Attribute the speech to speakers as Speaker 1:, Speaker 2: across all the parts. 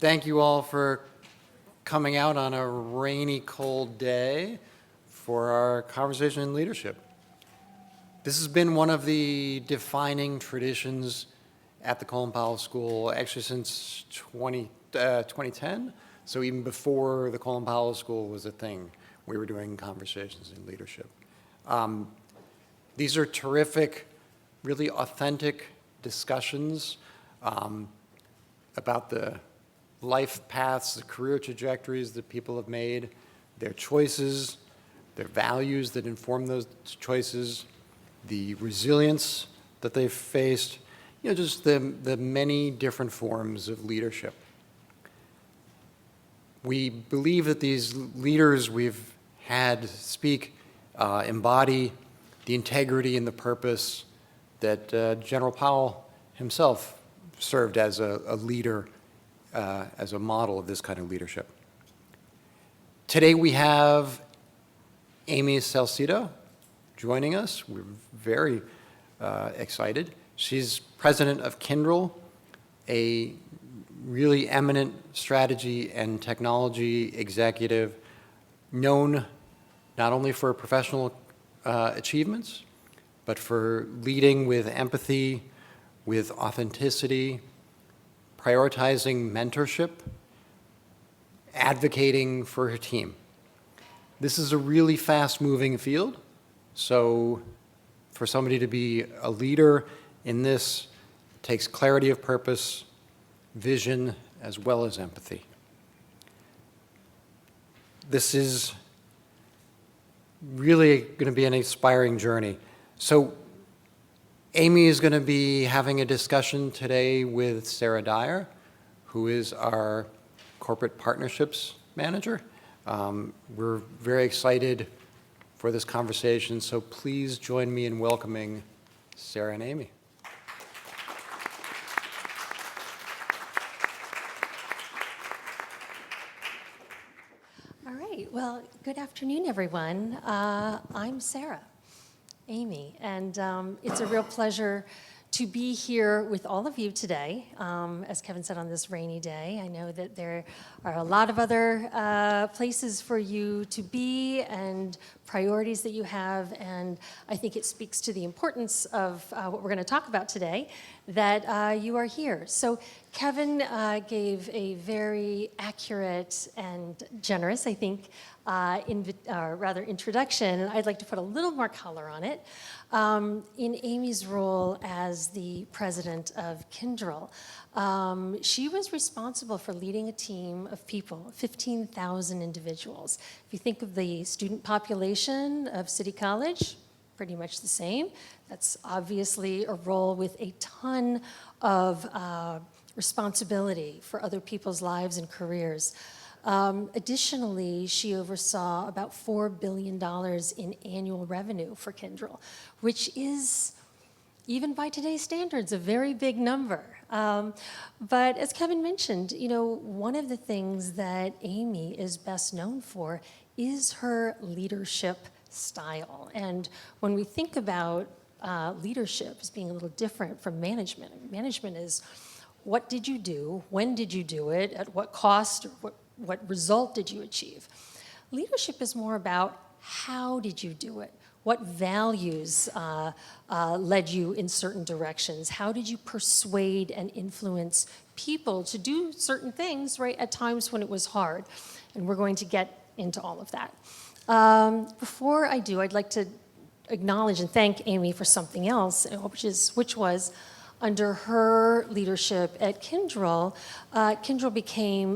Speaker 1: Thank you all for coming out on a rainy, cold day for our conversation in leadership. This has been one of the defining traditions at the Colin Powell School, actually since 2010. So even before the Colin Powell School was a thing, we were doing conversations in leadership. These are terrific, really authentic discussions about the life paths, the career trajectories that people have made, their choices, their values that inform those choices, the resilience that they've faced, just the many different forms of leadership. We believe that these leaders we've had speak embody the integrity and the purpose that General Powell himself served as a leader, as a model of this kind of leadership. Today we have Amy Salcido joining us. We're very excited. She's president of Kyndryl, a really eminent strategy and technology executive known not only for professional achievements, but for leading with empathy, with authenticity, prioritizing mentorship, advocating for her team. This is a really fast-moving field, so for somebody to be a leader in this takes clarity of purpose, vision, as well as empathy. This is really going to be an inspiring journey. So Amy is going to be having a discussion today with Sarah Dyer, who is our corporate partnerships manager. We're very excited for this conversation, so please join me in welcoming Sarah and Amy.
Speaker 2: All right, well, good afternoon, everyone. I'm Sarah. Amy, and it's a real pleasure to be here with all of you today. As Kevin said, on this rainy day, I know that there are a lot of other places for you to be and priorities that you have, and I think it speaks to the importance of what we're going to talk about today, that you are here. So Kevin gave a very accurate and generous, I think, introduction, and I'd like to put a little more color on it. In Amy's role as the president of Kyndryl, she was responsible for leading a team of people, 15,000 individuals. If you think of the student population of City College, pretty much the same. That's obviously a role with a ton of responsibility for other people's lives and careers. Additionally, she oversaw about $4 billion in annual revenue for Kyndryl, which is, even by today's standards, a very big number. But as Kevin mentioned, one of the things that Amy is best known for is her leadership style. And when we think about leadership as being a little different from management, management is what did you do, when did you do it, at what cost, or what result did you achieve? Leadership is more about how did you do it? What values led you in certain directions? How did you persuade and influence people to do certain things, right, at times when it was hard? And we're going to get into all of that. Before I do, I'd like to acknowledge and thank Amy for something else, which was under her leadership at Kyndryl, Kyndryl became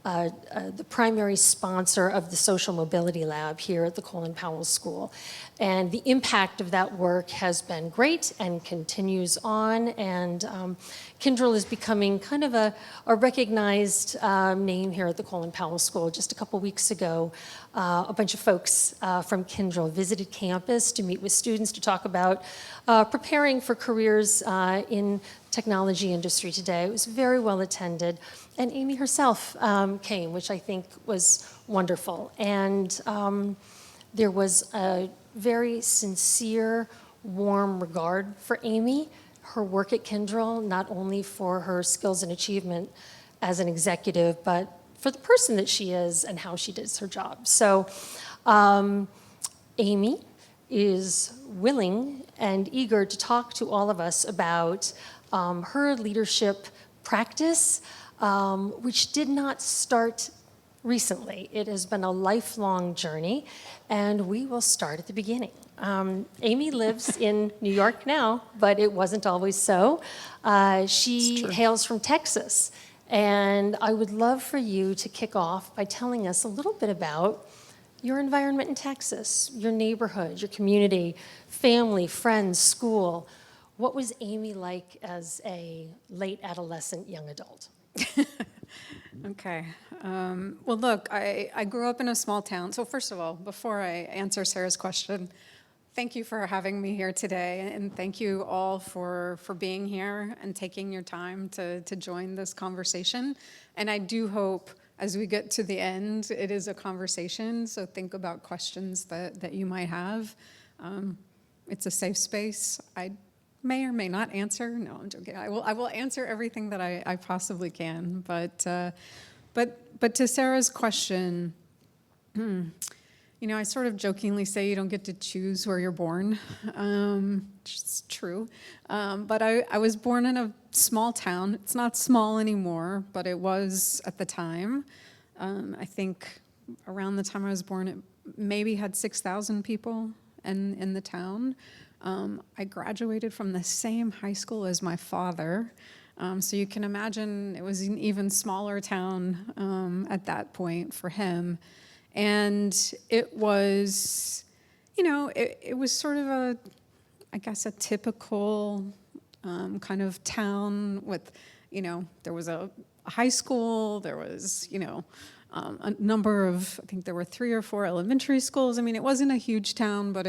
Speaker 2: the primary sponsor of the Social Mobility Lab here at the Colin Powell School. And the impact of that work has been great and continues on. And Kyndryl is becoming kind of a recognized name here at the Colin Powell School. Just a couple weeks ago, a bunch of folks from Kyndryl visited campus to meet with students to talk about preparing for careers in technology industry today. It was very well attended. And Amy herself came, which I think was wonderful. And there was a very sincere, warm regard for Amy, her work at Kyndryl, not only for her skills and achievement as an executive, but for the person that she is and how she does her job. So Amy is willing and eager to talk to all of us about her leadership practice, which did not start recently. It has been a lifelong journey, and we will start at the beginning. Amy lives in New York now, but it wasn't always so. She hails from Texas, and I would love for you to kick off by telling us a little bit about your environment in Texas, your neighborhood, your community, family, friends, school. What was Amy like as a late adolescent young adult?
Speaker 3: Okay. Well, look, I grew up in a small town. So first of all, before I answer Sarah's question, thank you for having me here today. And thank you all for being here and taking your time to join this conversation. And I do hope as we get to the end, it is a conversation. So think about questions that you might have. It's a safe space. I may or may not answer. No, I'm joking. I will answer everything that I possibly can. But to Sarah's question, I sort of jokingly say you don't get to choose where you're born, which is true. But I was born in a small town. It's not small anymore, but it was at the time. I think around the time I was born, it maybe had 6,000 people in the town. I graduated from the same high school as my father. So you can imagine it was an even smaller town at that point for him. And it was, it was sort of a typical kind of town with, there was a high school, there was, a number of, I think there were 3 or 4 elementary schools. I mean, it wasn't a huge town, but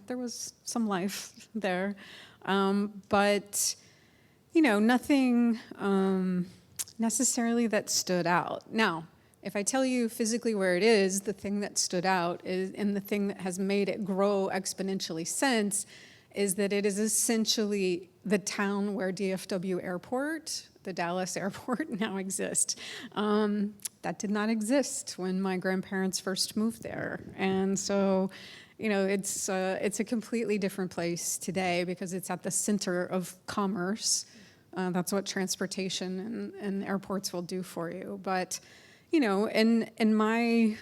Speaker 3: there was some life there. But, nothing necessarily that stood out. Now, if I tell you physically where it is, the thing that stood out is, and the thing that has made it grow exponentially since, is that it is essentially the town where DFW Airport, the Dallas airport, now exists. That did not exist when my grandparents first moved there. And so, it's a completely different place today because it's at the center of commerce. That's what transportation and airports will do for you. But, in my,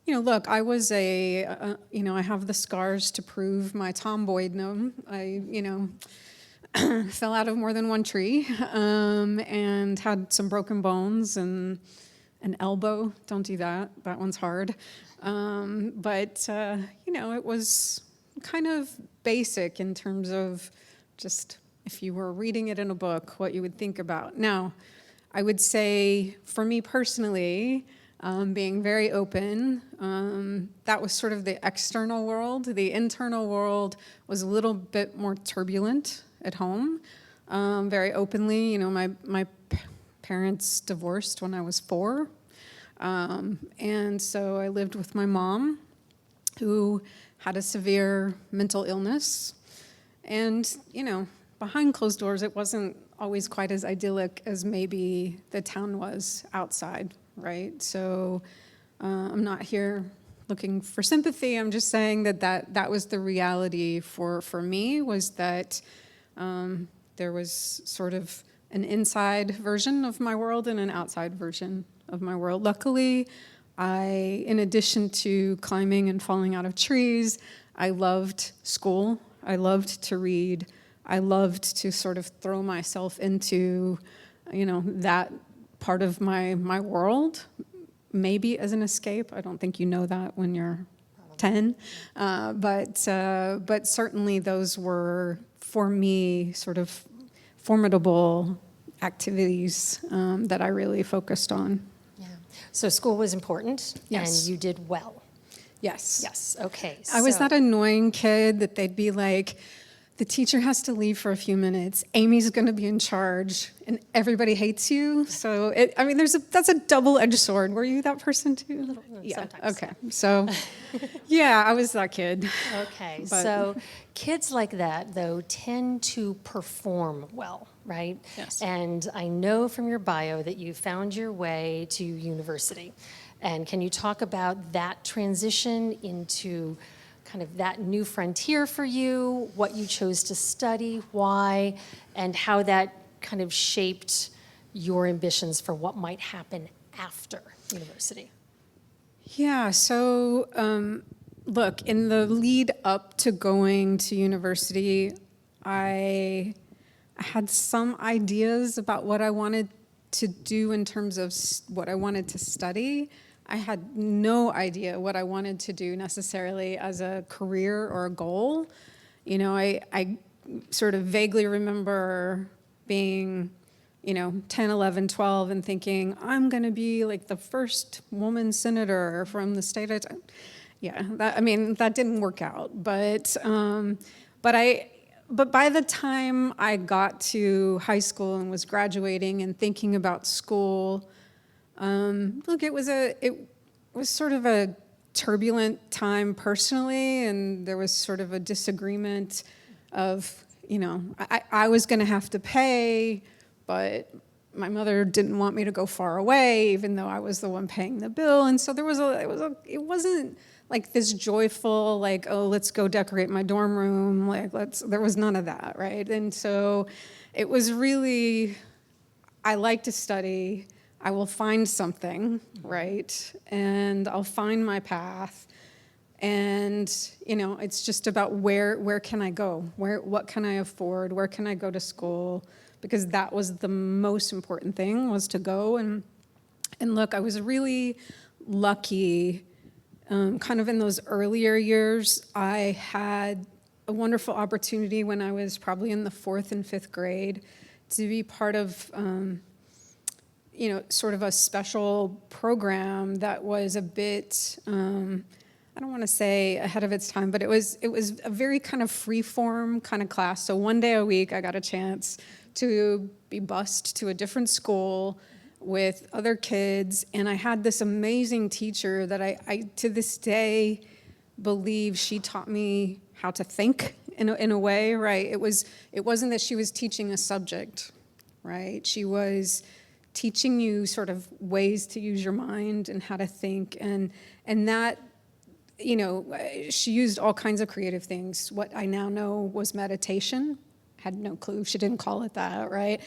Speaker 3: look, I was I have the scars to prove my tomboydom. I, fell out of more than one tree and had some broken bones and an elbow. Don't do that. That one's hard. But it was kind of basic in terms of just if you were reading it in a book, what you would think about. Now, I would say for me personally, being very open, that was sort of the external world. The internal world was a little bit more turbulent at home, very openly. My parents divorced when I was 4. And so I lived with my mom, who had a severe mental illness. And, behind closed doors, it wasn't always quite as idyllic as maybe the town was outside, right? So I'm not here looking for sympathy. I'm just saying that was the reality for me, was that there was sort of an inside version of my world and an outside version of my world. Luckily, in addition to climbing and falling out of trees, I loved school. I loved to read. I loved to sort of throw myself into, that part of my world, maybe as an escape. I don't think you know that when you're 10. But certainly those were, for me, sort of formidable activities that I really focused on.
Speaker 2: Yeah. So school was important,
Speaker 3: Yes.
Speaker 2: and you did well.
Speaker 3: Yes.
Speaker 2: Yes. Okay.
Speaker 3: I was that annoying kid that they'd be like, the teacher has to leave for a few minutes. Amy's going to be in charge, and everybody hates you. So, that's a double-edged sword. Were you that person too? Yeah.
Speaker 2: Sometimes.
Speaker 3: Okay. So, yeah, I was that kid.
Speaker 2: Okay,
Speaker 3: But-
Speaker 2: so kids like that, though, tend to perform well, right?
Speaker 3: Yes.
Speaker 2: And I know from your bio that you found your way to university. And can you talk about that transition into kind of that new frontier for you, what you chose to study, why, and how that kind of shaped your ambitions for what might happen after university?
Speaker 3: Yeah, so look, in the lead up to going to university, I had some ideas about what I wanted to do in terms of what I wanted to study. I had no idea what I wanted to do necessarily as a career or a goal. You know, I sort of vaguely remember being 10, 11, 12 and thinking, I'm going to be like the first woman senator from the state of... that didn't work out. But by the time I got to high school and was graduating and thinking about school, it was sort of a turbulent time personally, and there was sort of a disagreement of, I was going to have to pay, but my mother didn't want me to go far away, even though I was the one paying the bill. And so it wasn't like this joyful, like, oh, let's go decorate my dorm room. There was none of that, right? And so it was really, I like to study. I will find something, right? And I'll find my path. And, it's just about where can I go? What can I afford? Where can I go to school? Because that was the most important thing, was to go. And look, I was really lucky, kind of in those earlier years. I had a wonderful opportunity when I was probably in the 4th and 5th grade to be part of sort of a special program that was a bit, I don't want to say ahead of its time, but it was a very kind of free-form kind of class. So one day a week, I got a chance to be bused to a different school with other kids, and I had this amazing teacher that I to this day believe she taught me how to think in a way, right? It wasn't that she was teaching a subject, right? She was teaching you sort of ways to use your mind and how to think, and that, she used all kinds of creative things. What I now know was meditation. Had no clue. She didn't call it that, right?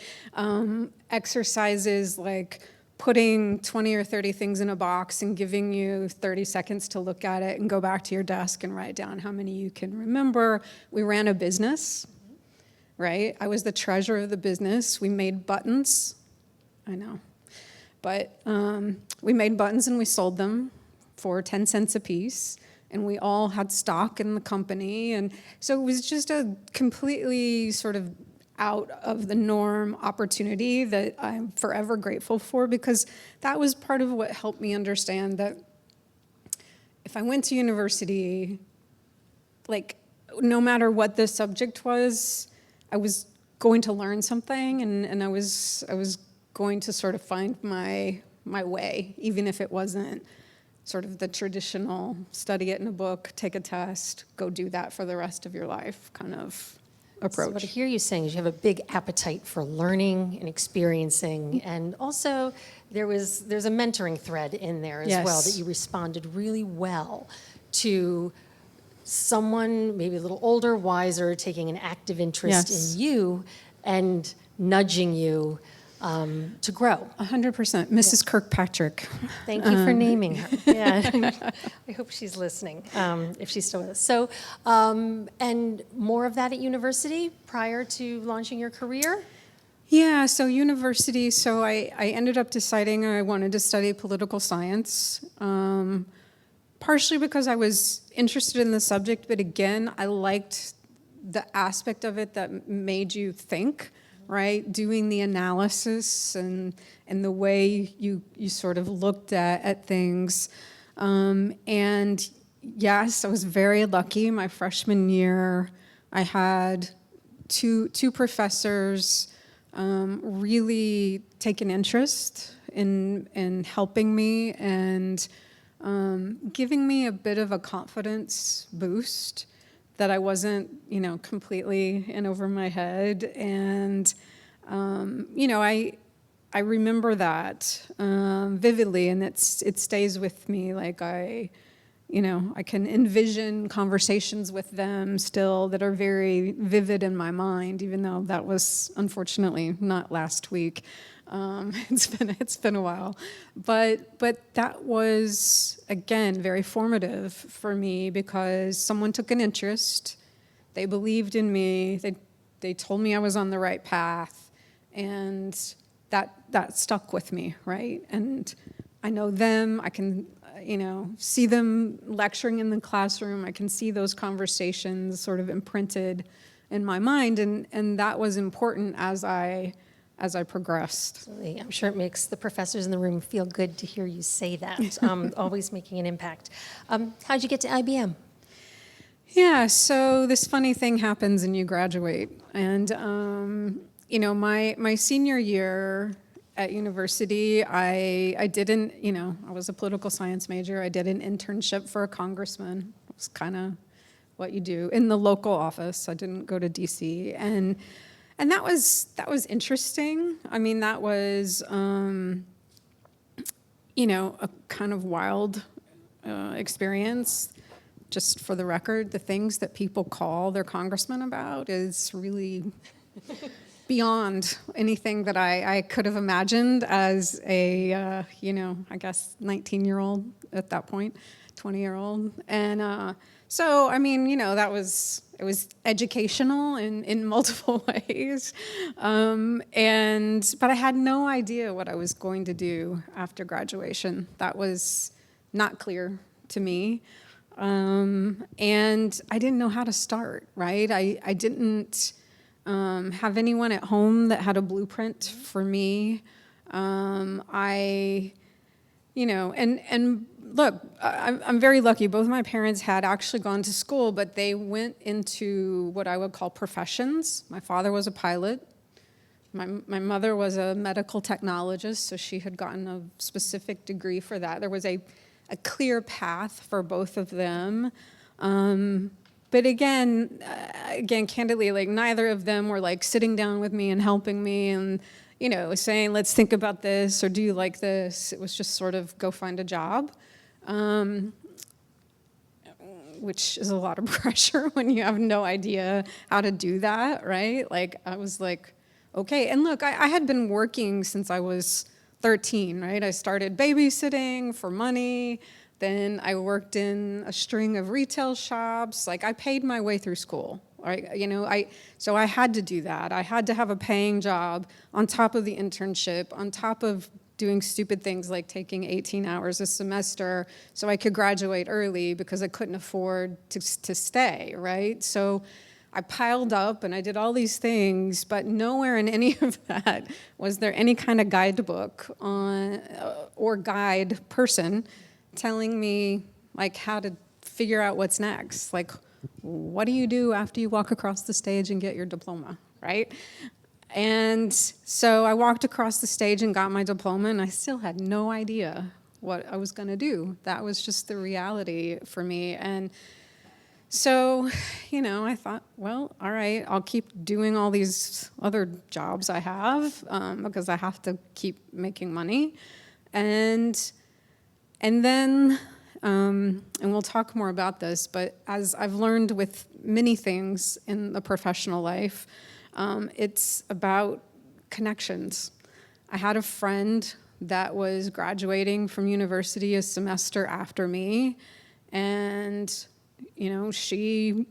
Speaker 3: Exercises like putting 20 or 30 things in a box and giving you 30 seconds to look at it and go back to your desk and write down how many you can remember. We ran a business, right? I was the treasurer of the business. We made buttons. I know. But we made buttons and we sold them for 10 cents a piece. And we all had stock in the company. And so it was just a completely sort of out of the norm opportunity that I'm forever grateful for, because that was part of what helped me understand that if I went to university, like, no matter what the subject was, I was going to learn something, and I was going to sort of find my way, even if it wasn't sort of the traditional study it in a book, take a test, go do that for the rest of your life kind of approach.
Speaker 2: So what I hear you saying is you have a big appetite for learning and experiencing, and also there's a mentoring thread in there as well, that you responded really well to someone maybe a little older, wiser, taking an active interest in you and nudging you to grow.
Speaker 3: 100%. Mrs. Kirkpatrick.
Speaker 2: Thank you for naming her. Yeah, I hope she's listening, if she's still with us. So, and more of that at university prior to launching your career?
Speaker 3: Yeah, so university, I ended up deciding I wanted to study political science, partially because I was interested in the subject, but again, I liked the aspect of it that made you think, right? Doing the analysis and the way you sort of looked at things. And yes, I was very lucky. My freshman year, I had two professors really take an interest in helping me and giving me a bit of a confidence boost that I wasn't, completely in over my head. And, I remember that vividly, and it stays with me. Like I can envision conversations with them still that are very vivid in my mind, even though that was unfortunately not last week. It's been a while, but that was again very formative for me because someone took an interest, they believed in me, they told me I was on the right path, and that stuck with me, right? And I know them, I can see them lecturing in the classroom, I can see those conversations sort of imprinted in my mind, and that was important as I progressed.
Speaker 2: Absolutely. I'm sure it makes the professors in the room feel good to hear you say that, always making an impact. How'd you get to IBM?
Speaker 3: Yeah, so this funny thing happens and you graduate. And, my senior year at university, I didn't, I was a political science major. I did an internship for a congressman. It was kind of what you do in the local office. I didn't go to DC. And that was interesting. I mean, that was, a kind of wild experience. Just for the record, the things that people call their congressman about is really beyond anything that I could have imagined as a, I guess 19-year-old at that point, 20-year-old. And so, I mean, it was educational in multiple ways. But I had no idea what I was going to do after graduation. That was not clear to me. And I didn't know how to start, right? I didn't have anyone at home that had a blueprint for me. And look, I'm very lucky. Both my parents had actually gone to school, but they went into what I would call professions. My father was a pilot. My mother was a medical technologist, so she had gotten a specific degree for that. There was a clear path for both of them. But again, candidly, like neither of them were like sitting down with me and helping me and, saying, let's think about this, or do you like this? It was just sort of go find a job, which is a lot of pressure when you have no idea how to do that, right? Like, I was like, okay. And look, I had been working since I was 13, right? I started babysitting for money. Then I worked in a string of retail shops. Like, I paid my way through school, right? So I had to do that. I had to have a paying job on top of the internship, on top of doing stupid things like taking 18 hours a semester so I could graduate early because I couldn't afford to stay, right? So I piled up and I did all these things, but nowhere in any of that was there any kind of guidebook or guide person telling me like how to figure out what's next. Like, what do you do after you walk across the stage and get your diploma, right? And so I walked across the stage and got my diploma, and I still had no idea what I was going to do. That was just the reality for me. And so, I thought, well, all right, I'll keep doing all these other jobs I have because I have to keep making money. And then, and we'll talk more about this, but as I've learned with many things in the professional life, it's about connections. I had a friend that was graduating from university a semester after me, and, she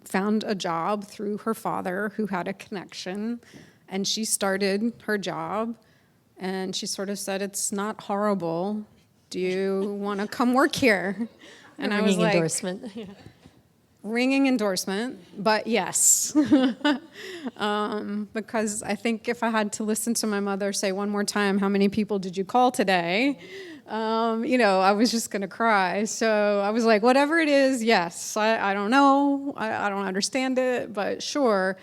Speaker 3: found a job through her father who had a connection, and she started her job, and she sort of said, it's not horrible. Do you want to come work here? And I was like,
Speaker 2: endorsement.
Speaker 3: Ringing endorsement, but yes. Because I think if I had to listen to my mother say one more time, how many people did you call today? I was just going to cry. So I was like, whatever it is, yes. I don't know. I don't understand it, but sure.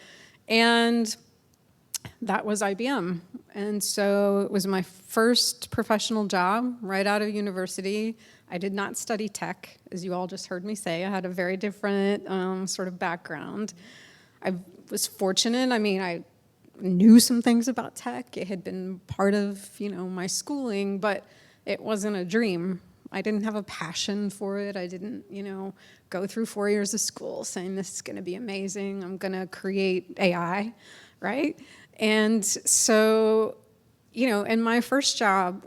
Speaker 3: And that was IBM. And so it was my first professional job right out of university. I did not study tech, as you all just heard me say. I had a very different sort of background. I was fortunate. I mean, I knew some things about tech. It had been part of, my schooling, but it wasn't a dream. I didn't have a passion for it. I didn't, go through 4 years of school saying this is going to be amazing. I'm going to create AI, right? And so, in my first job,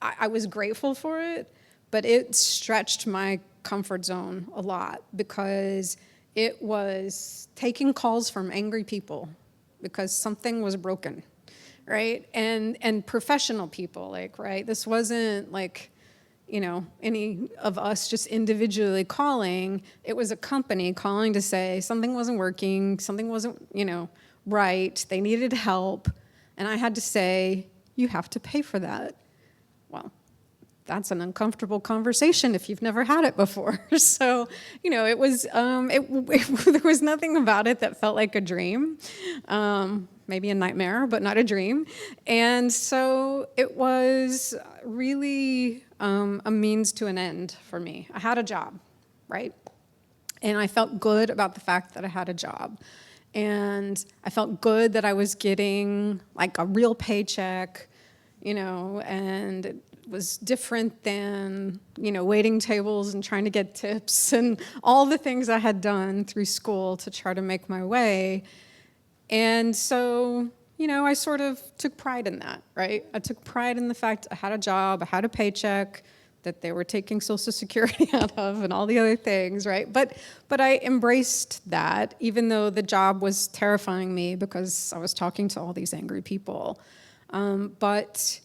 Speaker 3: I was grateful for it, but it stretched my comfort zone a lot because it was taking calls from angry people because something was broken, right? And professional people, right? This wasn't any of us just individually calling. It was a company calling to say something wasn't working, something wasn't, right. They needed help. And I had to say, you have to pay for that. Well, that's an uncomfortable conversation if you've never had it before. So, it was, there was nothing about it that felt like a dream. Maybe a nightmare, but not a dream. And so it was really a means to an end for me. I had a job, right? And I felt good about the fact that I had a job. And I felt good that I was getting like a real paycheck, and it was different than, waiting tables and trying to get tips and all the things I had done through school to try to make my way. And so, I sort of took pride in that, right? I took pride in the fact I had a job, I had a paycheck that they were taking Social Security out of and all the other things, right? But I embraced that, even though the job was terrifying me because I was talking to all these angry people. But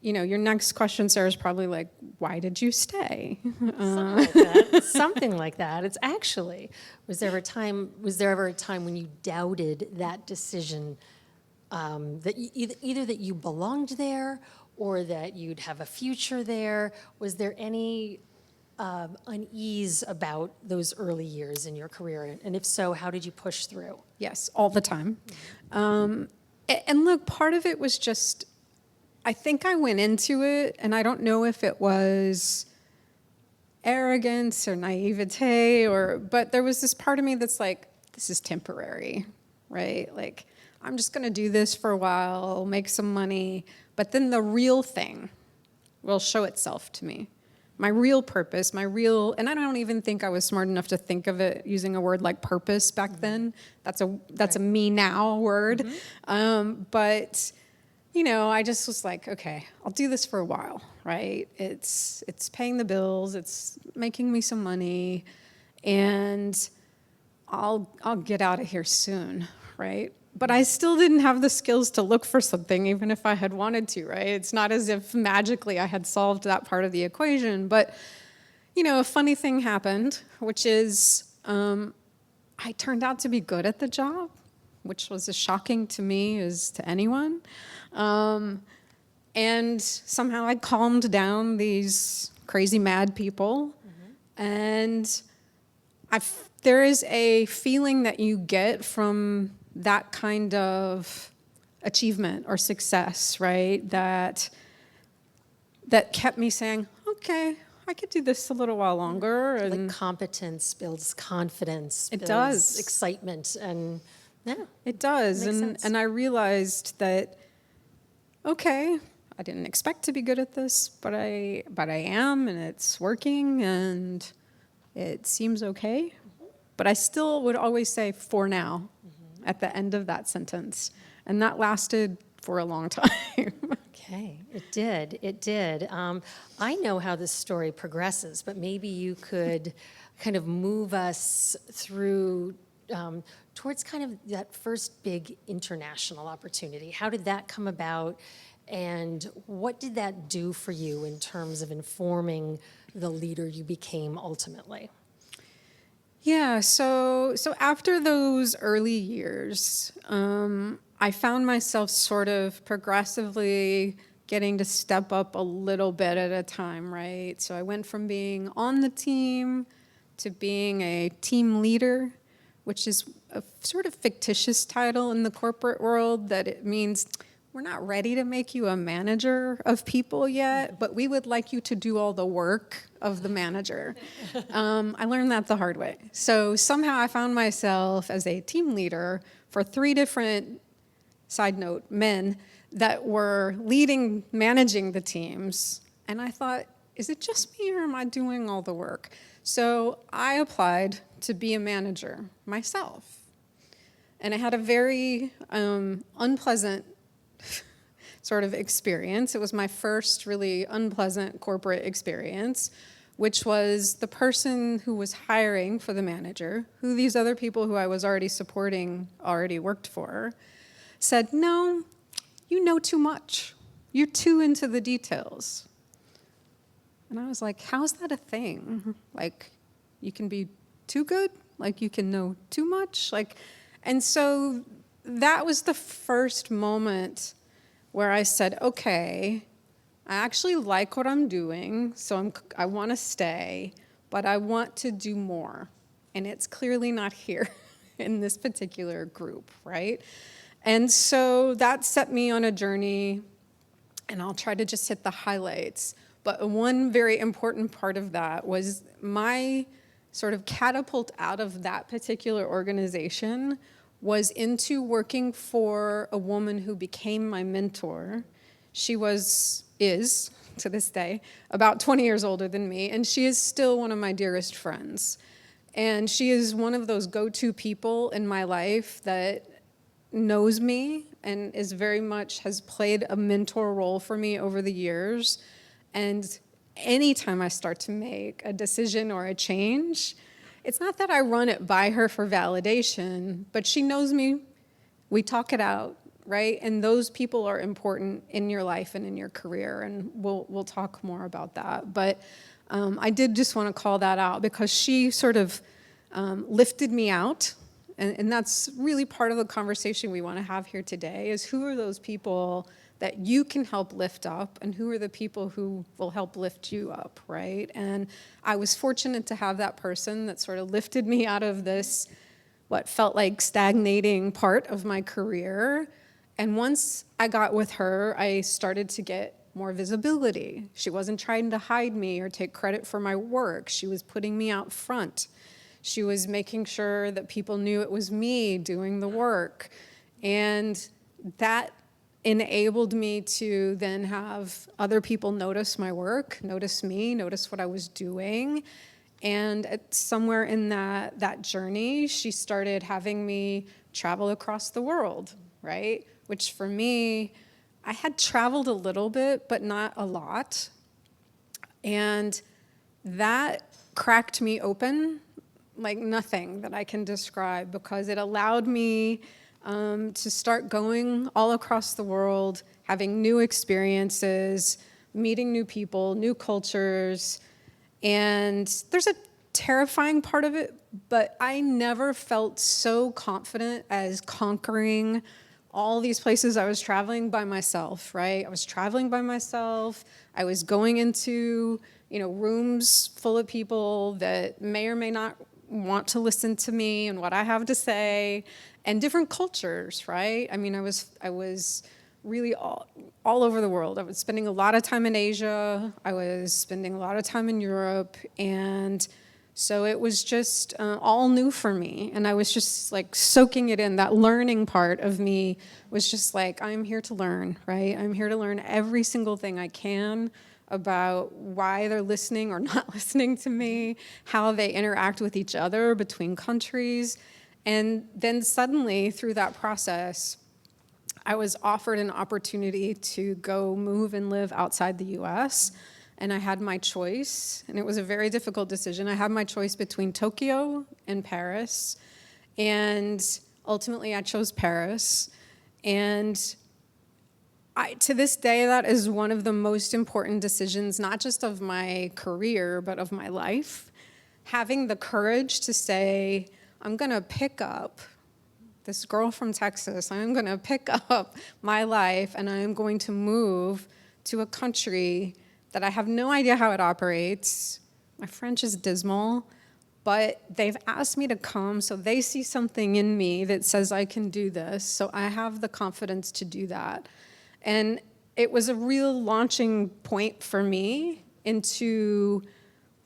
Speaker 3: your next question, Sarah, is probably like, why did you stay?
Speaker 2: Something like that. It's actually, was there ever a time when you doubted that decision, that either that you belonged there or that you'd have a future there? Was there any unease about those early years in your career? And if so, how did you push through?
Speaker 3: Yes, all the time. And look, part of it was just, I think I went into it, and I don't know if it was arrogance or naivete, but there was this part of me that's like, this is temporary, right? Like, I'm just going to do this for a while, make some money, but then the real thing will show itself to me. My real purpose, and I don't even think I was smart enough to think of it using a word like purpose back then. That's a me now word. But I just was like, okay, I'll do this for a while, right? It's paying the bills, it's making me some money, and I'll get out of here soon, right? But I still didn't have the skills to look for something, even if I had wanted to, right? It's not as if magically I had solved that part of the equation. But, a funny thing happened, which is I turned out to be good at the job, which was as shocking to me as to anyone. And somehow I calmed down these crazy mad people. And there is a feeling that you get from that kind of achievement or success, right? That kept me saying, okay, I could do this a little while longer. And
Speaker 2: Like competence builds confidence.
Speaker 3: It
Speaker 2: builds
Speaker 3: does.
Speaker 2: excitement, and yeah,
Speaker 3: it does.
Speaker 2: Makes sense.
Speaker 3: And I realized that, okay, I didn't expect to be good at this, but I am, and it's working, and it seems okay. But I still would always say, for now, at the end of that sentence. And that lasted for a long time.
Speaker 2: Okay, it did. I know how this story progresses, but maybe you could kind of move us through towards kind of that first big international opportunity. How did that come about, and what did that do for you in terms of informing the leader you became ultimately?
Speaker 3: Yeah, so after those early years, I found myself sort of progressively getting to step up a little bit at a time, right? So I went from being on the team to being a team leader, which is a sort of fictitious title in the corporate world that it means we're not ready to make you a manager of people yet, but we would like you to do all the work of the manager. I learned that the hard way. So somehow I found myself as a team leader for 3 different, side note, men that were managing the teams. And I thought, is it just me or am I doing all the work? So I applied to be a manager myself. And I had a very unpleasant sort of experience. It was my first really unpleasant corporate experience, which was the person who was hiring for the manager, who these other people who I was already supporting already worked for, said, no, you know too much. You're too into the details. And I was like, how's that a thing? Like, you can be too good? Like, you can know too much? Like, and so that was the first moment where I said, okay, I actually like what I'm doing, so I want to stay, but I want to do more. And it's clearly not here in this particular group, right? And so that set me on a journey, and I'll try to just hit the highlights. But one very important part of that was my sort of catapult out of that particular organization was into working for a woman who became my mentor. She is, to this day, about 20 years older than me, and she is still one of my dearest friends. And she is one of those go-to people in my life that knows me and has played a mentor role for me over the years. And anytime I start to make a decision or a change, it's not that I run it by her for validation, but she knows me. We talk it out, right? And those people are important in your life and in your career, and we'll talk more about that. But I did just want to call that out because she sort of lifted me out, and that's really part of the conversation we want to have here today, is who are those people that you can help lift up, and who are the people who will help lift you up, right? And I was fortunate to have that person that sort of lifted me out of this, what felt like stagnating part of my career. And once I got with her, I started to get more visibility. She wasn't trying to hide me or take credit for my work. She was putting me out front. She was making sure that people knew it was me doing the work. And that enabled me to then have other people notice my work, notice me, notice what I was doing. And somewhere in that journey, she started having me travel across the world, right? Which for me, I had traveled a little bit, but not a lot. And that cracked me open like nothing that I can describe, because it allowed me to start going all across the world, having new experiences, meeting new people, new cultures. And there's a terrifying part of it, but I never felt so confident as conquering all these places I was traveling by myself, right? I was traveling by myself. I was going into, rooms full of people that may or may not want to listen to me and what I have to say, and different cultures, right? I mean, I was really all over the world. I was spending a lot of time in Asia. I was spending a lot of time in Europe. And so it was just all new for me. And I was just like soaking it in. That learning part of me was just like, I'm here to learn, right? I'm here to learn every single thing I can about why they're listening or not listening to me, how they interact with each other between countries. And then suddenly, through that process, I was offered an opportunity to go move and live outside the US, and I had my choice, and it was a very difficult decision. I had my choice between Tokyo and Paris, and ultimately I chose Paris. And to this day, that is one of the most important decisions, not just of my career, but of my life, having the courage to say, I'm going to pick up this girl from Texas, I'm going to pick up my life and I'm going to move to a country that I have no idea how it operates. My French is dismal, but they've asked me to come, so they see something in me that says I can do this, so I have the confidence to do that. And it was a real launching point for me into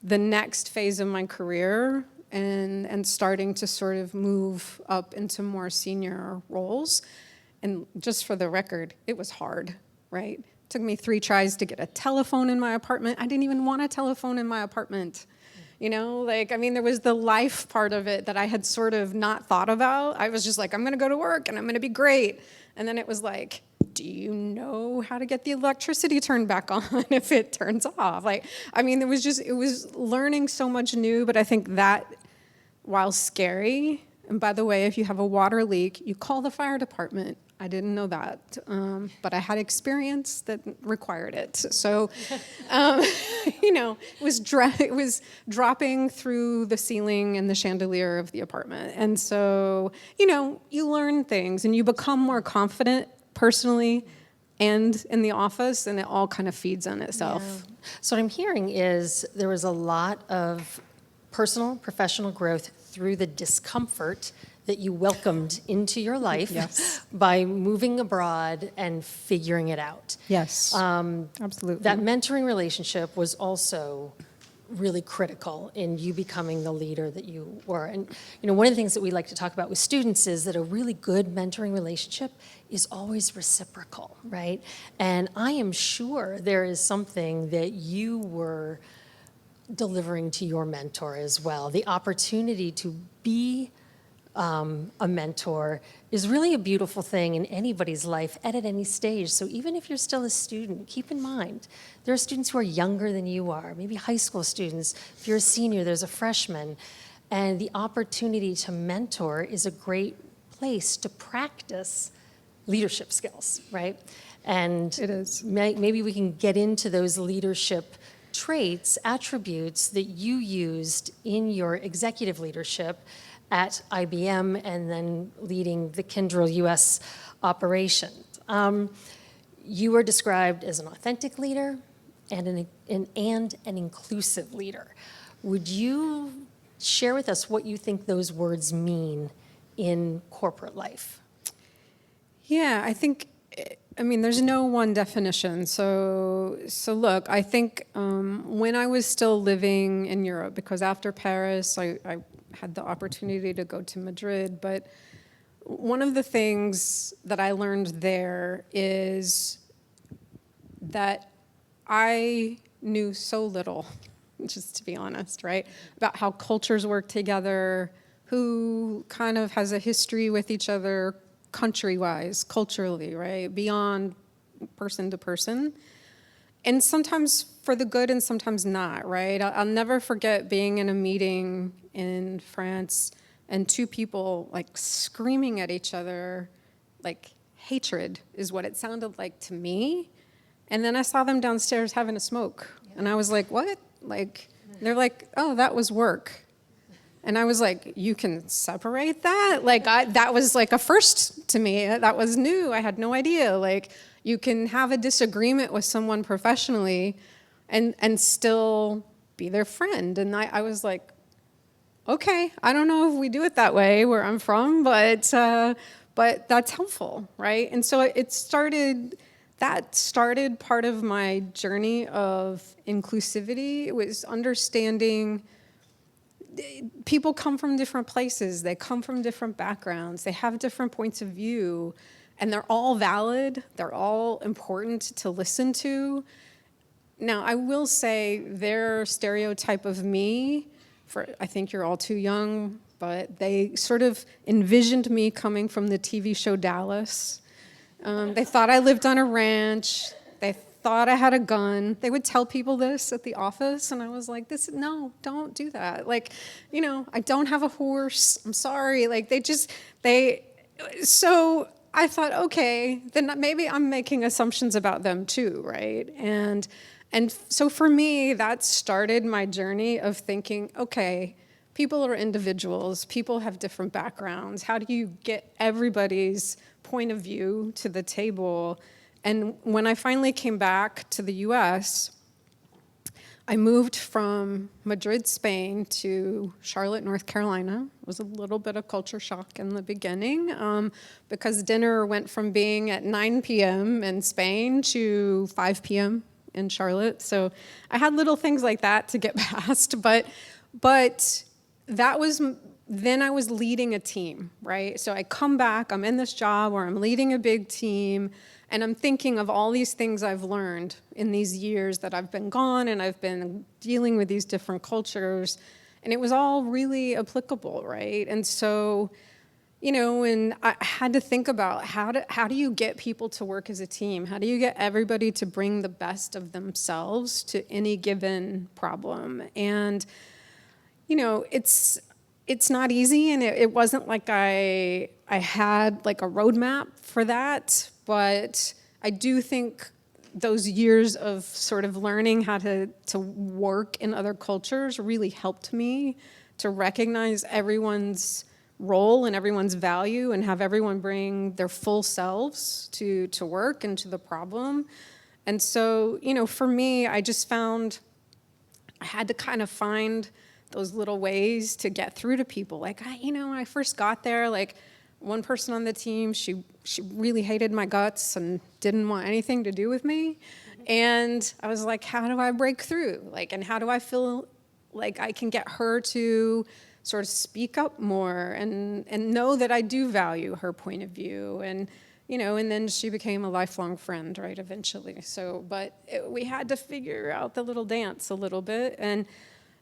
Speaker 3: the next phase of my career and starting to sort of move up into more senior roles. And just for the record, it was hard, right? It took me 3 tries to get a telephone in my apartment. I didn't even want a telephone in my apartment. You know, like, I mean, there was the life part of it that I had sort of not thought about. I was just like, I'm going to go to work and I'm going to be great. And then it was like, do you know how to get the electricity turned back on if it turns off? Like, I mean, it was learning so much new, but I think that, while scary, and by the way, if you have a water leak, you call the fire department. I didn't know that, but I had experience that required it. So, you know, it was dropping through the ceiling and the chandelier of the apartment. And so, you know, you learn things and you become more confident personally and in the office, and it all kind of feeds on itself.
Speaker 2: Yeah. So what I'm hearing is there was a lot of personal, professional growth through the discomfort that you welcomed into your life.
Speaker 3: Yes.
Speaker 2: By moving abroad and figuring it out.
Speaker 3: Yes, absolutely.
Speaker 2: That mentoring relationship was also really critical in you becoming the leader that you were. And you know, one of the things that we like to talk about with students is that a really good mentoring relationship is always reciprocal, right? And I am sure there is something that you were delivering to your mentor as well. The opportunity to be a mentor is really a beautiful thing in anybody's life at any stage. So even if you're still a student, keep in mind, there are students who are younger than you are, maybe high school students. If you're a senior, there's a freshman. And the opportunity to mentor is a great place to practice leadership skills, right? And
Speaker 3: It is.
Speaker 2: Maybe we can get into those leadership traits, attributes that you used in your executive leadership at IBM and then leading the Kyndryl US operation. You were described as an authentic leader and an inclusive leader. Would you share with us what you think those words mean in corporate life?
Speaker 3: Yeah, I mean, there's no one definition. So look, I think when I was still living in Europe, because after Paris, I had the opportunity to go to Madrid, but one of the things that I learned there is that I knew so little, just to be honest, right, about how cultures work together, who kind of has a history with each other, country-wise, culturally, right, beyond person to person. And sometimes for the good and sometimes not, right? I'll never forget being in a meeting in France and 2 people like screaming at each other, like hatred is what it sounded like to me. And then I saw them downstairs having a smoke. And I was like, what? Like, they're like, oh, that was work. And I was like, you can separate that? Like, that was like a first to me. That was new. I had no idea. Like, you can have a disagreement with someone professionally and still be their friend. And I was like, okay, I don't know if we do it that way where I'm from, but that's helpful, right? And so that started part of my journey of inclusivity. It was understanding people come from different places. They come from different backgrounds. They have different points of view, and they're all valid. They're all important to listen to. Now, I will say their stereotype of me, I think you're all too young, but they sort of envisioned me coming from the TV show Dallas. They thought I lived on a ranch. They thought I had a gun. They would tell people this at the office, and I was like, no, don't do that. Like, you know, I don't have a horse. I'm sorry. Like, so I thought, okay, then maybe I'm making assumptions about them too, right? And And so for me, that started my journey of thinking, okay, people are individuals, people have different backgrounds. How do you get everybody's point of view to the table? And when I finally came back to the US, I moved from Madrid, Spain to Charlotte, North Carolina. It was a little bit of culture shock in the beginning because dinner went from being at 9 p.m. in Spain to 5 p.m. in Charlotte. So I had little things like that to get past, but that was, then I was leading a team, right? So I come back, I'm in this job where I'm leading a big team, and I'm thinking of all these things I've learned in these years that I've been gone and I've been dealing with these different cultures, and it was all really applicable, right? And so, you know, and I had to think about how do you get people to work as a team? How do you get everybody to bring the best of themselves to any given problem? And, you know, it's not easy, and it wasn't like I had like a roadmap for that, but I do think those years of sort of learning how to work in other cultures really helped me to recognize everyone's role and everyone's value and have everyone bring their full selves to work and to the problem. And so, you know, for me, I just found I had to kind of find those little ways to get through to people. Like, when I first got there, like one person on the team, she really hated my guts and didn't want anything to do with me. And I was like, how do I break through? Like, and how do I feel like I can get her to sort of speak up more and know that I do value her point of view? And, you know, and then she became a lifelong friend, right, eventually. So, but we had to figure out the little dance a little bit.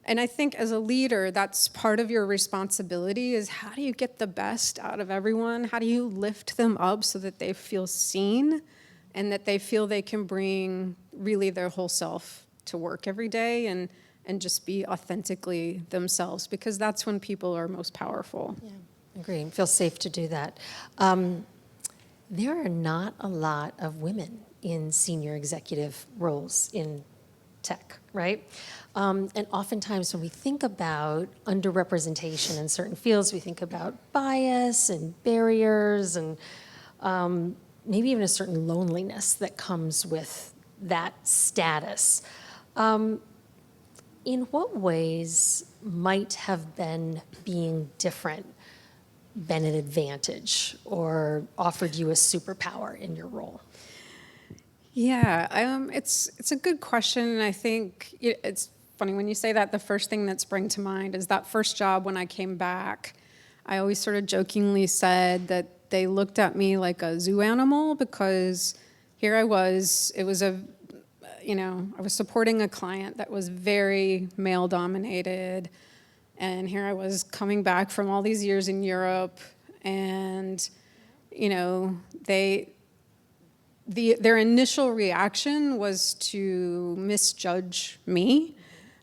Speaker 3: And I think as a leader, that's part of your responsibility is how do you get the best out of everyone? How do you lift them up so that they feel seen and that they feel they can bring really their whole self to work every day and just be authentically themselves, because that's when people are most powerful.
Speaker 2: Yeah, agree. Feel safe to do that. There are not a lot of women in senior executive roles in tech, right? And oftentimes when we think about underrepresentation in certain fields, we think about bias and barriers and maybe even a certain loneliness that comes with that status. In what ways might have been being different been an advantage or offered you a superpower in your role?
Speaker 3: Yeah, it's a good question, and I think it's funny when you say that. The first thing that sprang to mind is that first job when I came back. I always sort of jokingly said that they looked at me like a zoo animal because here I was. It was I was supporting a client that was very male-dominated, and here I was coming back from all these years in Europe, and their initial reaction was to misjudge me,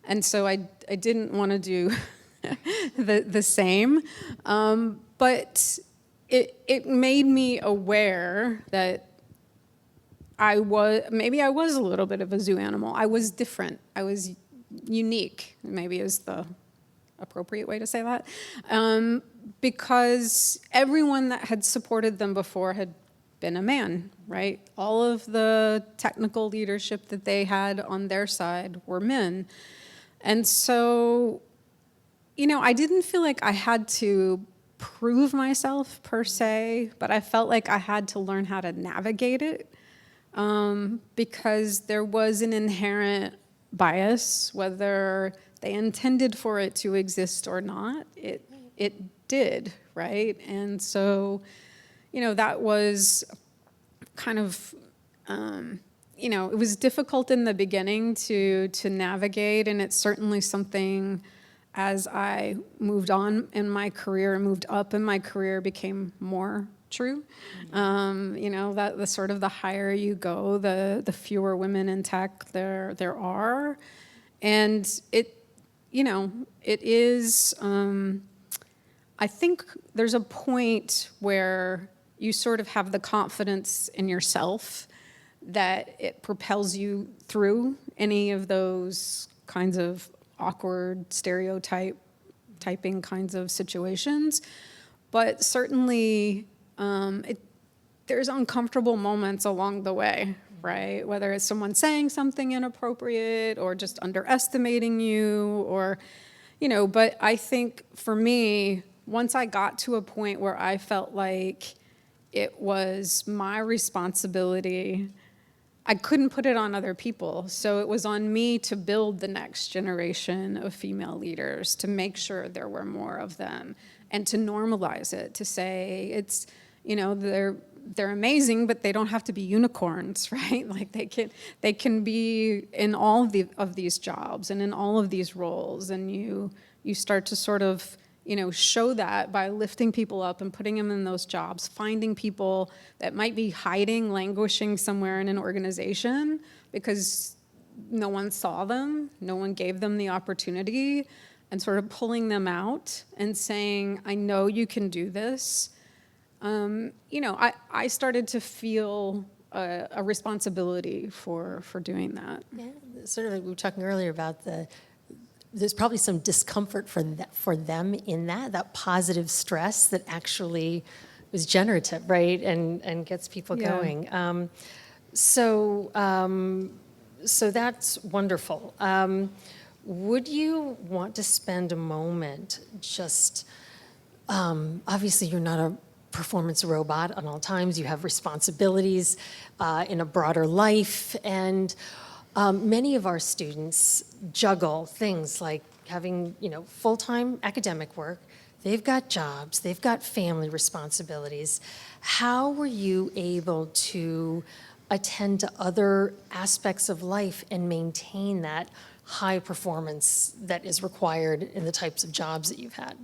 Speaker 3: and so I didn't want to do the same, but it made me aware that I was a little bit of a zoo animal. I was different. I was unique, maybe is the appropriate way to say that, because everyone that had supported them before had been a man, right? All of the technical leadership that they had on their side were men. And so, I didn't feel like I had to prove myself per se, but I felt like I had to learn how to navigate it, because there was an inherent bias, whether they intended for it to exist or not. It did, right? And so, that was kind of, it was difficult in the beginning to navigate, and it's certainly something as I moved on in my career, moved up in my career, became more true. That the sort of the higher you go, the fewer women in tech there are, and it is. I think there's a point where you sort of have the confidence in yourself that it propels you through any of those kinds of awkward typing kinds of situations. But certainly there's uncomfortable moments along the way, right? Whether it's someone saying something inappropriate or just underestimating you or, but I think for me, once I got to a point where I felt like it was my responsibility, I couldn't put it on other people. So it was on me to build the next generation of female leaders, to make sure there were more of them, and to normalize it, to say it's, they're amazing, but they don't have to be unicorns, right? Like they can be in all of these jobs and in all of these roles, and you start to sort of show that by lifting people up and putting them in those jobs, finding people that might be hiding, languishing somewhere in an organization because no one saw them, no one gave them the opportunity, and sort of pulling them out and saying, I know you can do this. I started to feel a responsibility for doing that.
Speaker 2: Yeah, sort of like we were talking earlier about there's probably some discomfort for them in that positive stress that actually is generative, right, and gets people going. So that's wonderful. Would you want to spend a moment just, obviously you're not a performance robot at all times, you have responsibilities in a broader life, and many of our students juggle things like having, full-time academic work, they've got jobs, they've got family responsibilities. How were you able to attend to other aspects of life and maintain that high performance that is required in the types of jobs that you've had?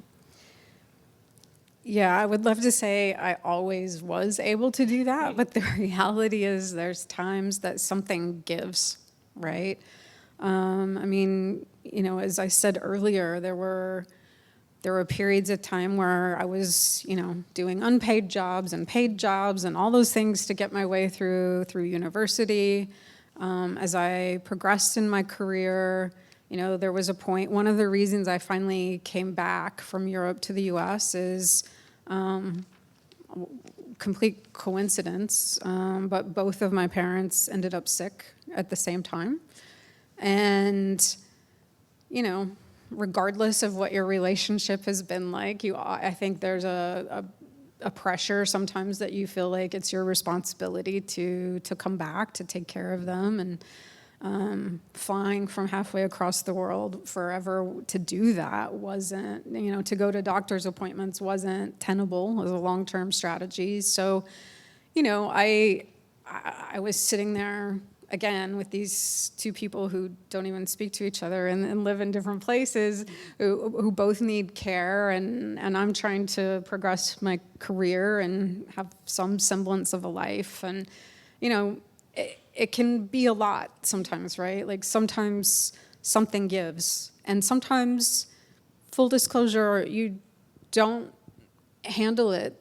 Speaker 3: Yeah, I would love to say I always was able to do that, but the reality is there's times that something gives, right? As I said earlier, there were periods of time where I was, doing unpaid jobs and paid jobs and all those things to get my way through university. As I progressed in my career, there was a point, one of the reasons I finally came back from Europe to the US is complete coincidence, but both of my parents ended up sick at the same time. And, regardless of what your relationship has been like, I think there's a pressure sometimes that you feel like it's your responsibility to come back, to take care of them, and flying from halfway across the world forever to do that wasn't, to go to doctor's appointments wasn't tenable as a long-term strategy. So, I was sitting there again with these two people who don't even speak to each other and live in different places, who both need care, and I'm trying to progress my career and have some semblance of a life, and it can be a lot sometimes, right? Like sometimes something gives, and sometimes, full disclosure, you don't handle it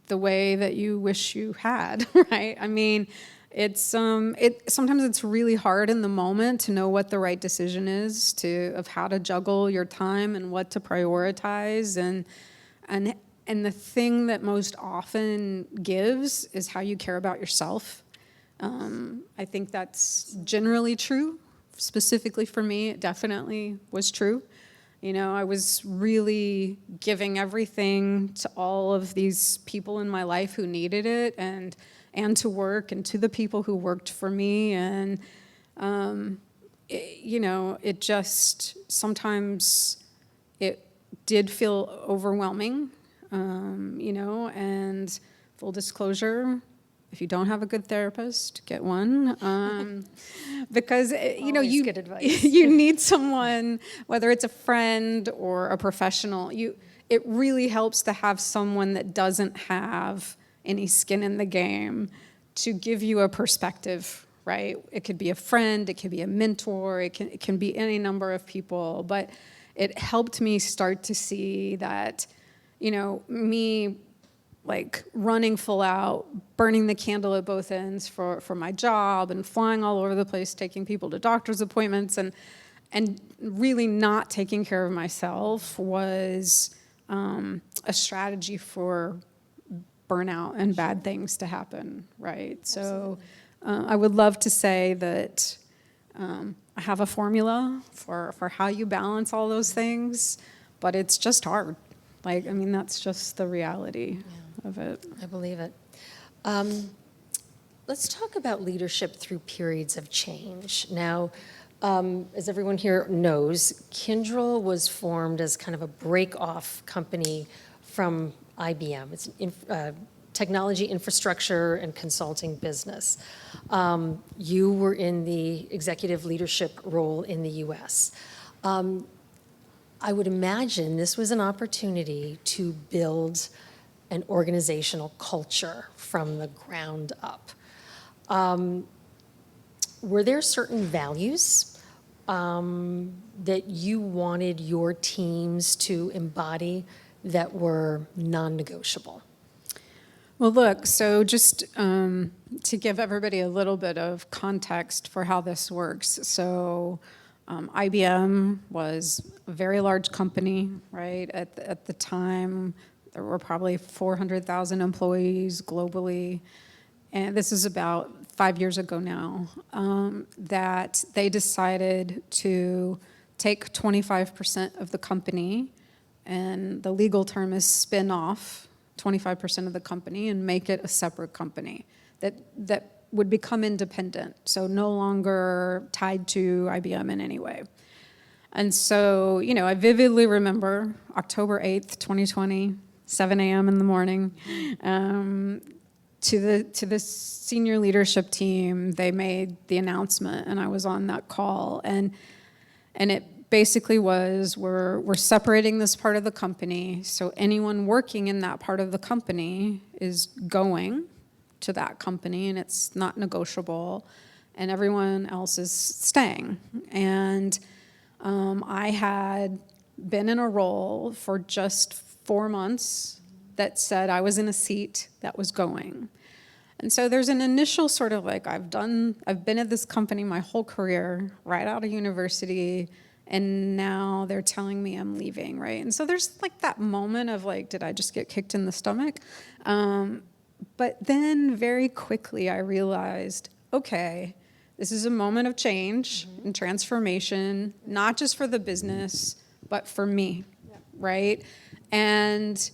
Speaker 3: the way that you wish you had, right? I mean, it's sometimes it's really hard in the moment to know what the right decision is, of how to juggle your time and what to prioritize, and the thing that most often gives is how you care about yourself. I think that's generally true. Specifically for me, it definitely was true. I was really giving everything to all of these people in my life who needed it, and to work, and to the people who worked for me. And, it just, sometimes it did feel overwhelming, and full disclosure, if you don't have a good therapist, get one, because
Speaker 2: Good advice.
Speaker 3: you need someone, whether it's a friend or a professional. It really helps to have someone that doesn't have any skin in the game to give you a perspective, right? It could be a friend, it could be a mentor, it can be any number of people, but it helped me start to see that, me like running full out, burning the candle at both ends for my job and flying all over the place, taking people to doctor's appointments, and really not taking care of myself was a strategy for burnout and bad things to happen, right? So I would love to say that I have a formula for how you balance all those things, but it's just hard. Like, I mean, that's just the reality of it.
Speaker 2: I believe it. Let's talk about leadership through periods of change. Now, as everyone here knows, Kyndryl was formed as kind of a break-off company from IBM. It's an technology infrastructure and consulting business. You were in the executive leadership role in the US. I would imagine this was an opportunity to build an organizational culture from the ground up. Were there certain values that you wanted your teams to embody that were non-negotiable?
Speaker 3: Well, look, so just to give everybody a little bit of context for how this works. So IBM was a very large company, right? At the time, there were probably 400,000 employees globally. And this is about 5 years ago now, that they decided to take 25% of the company, and the legal term is spin off 25% of the company and make it a separate company that would become independent, so no longer tied to IBM in any way. And so, you know, I vividly remember October 8th, 2020, 7 a.m. in the morning, to the senior leadership team, they made the announcement, and I was on that call, and it basically was, we're separating this part of the company, so anyone working in that part of the company is going to that company, and it's not negotiable, and everyone else is staying. And I had been in a role for just 4 months that said I was in a seat that was going. And so there's an initial sort of like, I've been at this company my whole career, right out of university, and now they're telling me I'm leaving, right? And so there's like that moment of like, did I just get kicked in the stomach? But then very quickly I realized, okay, this is a moment of change and transformation, not just for the business, but for me, right? And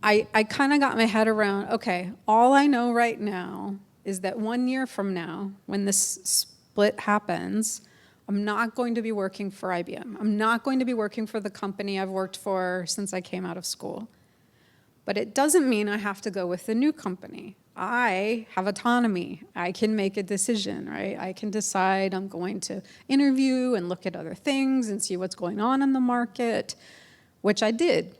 Speaker 3: I kind of got my head around, okay, all I know right now is that 1 year from now, when this split happens, I'm not going to be working for IBM. I'm not going to be working for the company I've worked for since I came out of school. But it doesn't mean I have to go with the new company. I have autonomy. I can make a decision, right? I can decide I'm going to interview and look at other things and see what's going on in the market, which I did.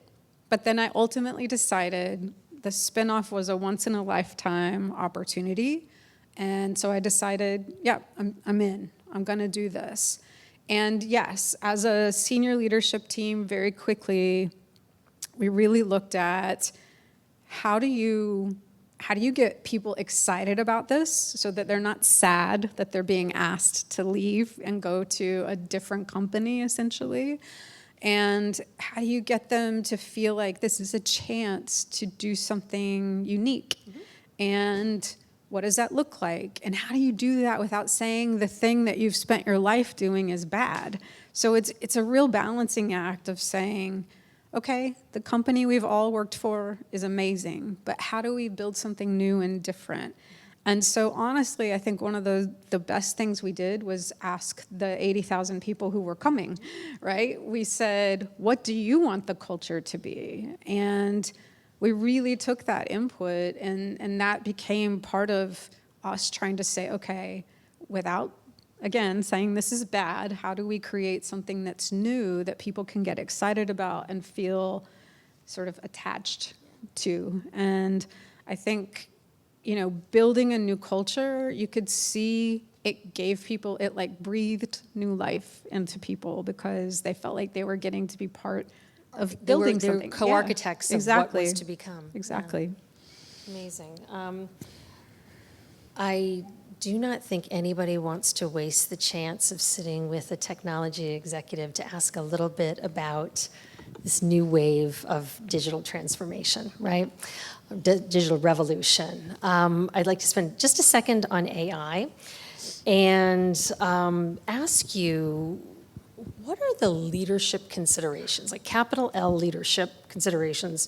Speaker 3: But then I ultimately decided the spinoff was a once-in-a-lifetime opportunity. And so I decided, yeah, I'm in. I'm going to do this. And yes, as a senior leadership team, very quickly, we really looked at how do you get people excited about this so that they're not sad that they're being asked to leave and go to a different company, essentially. And how do you get them to feel like this is a chance to do something unique? And what does that look like? And how do you do that without saying the thing that you've spent your life doing is bad? So it's a real balancing act of saying, okay, the company we've all worked for is amazing, but how do we build something new and different? And so honestly, I think one of the best things we did was ask the 80,000 people who were coming, right? We said, what do you want the culture to be? And we really took that input, and that became part of us trying to say, okay, without, again, saying this is bad, how do we create something that's new that people can get excited about and feel sort of attached to? And I think, you know, building a new culture, you could see it gave people, it like breathed new life into people because they felt like they were getting to be part building
Speaker 2: they were
Speaker 3: something.
Speaker 2: co-architects
Speaker 3: Yeah,
Speaker 2: of what was
Speaker 3: exactly.
Speaker 2: to become. Yeah.
Speaker 3: Exactly.
Speaker 2: Amazing. I do not think anybody wants to waste the chance of sitting with a technology executive to ask a little bit about this new wave of digital transformation, right? Digital revolution. I'd like to spend just a second on AI and ask you, what are the leadership considerations, like capital L leadership considerations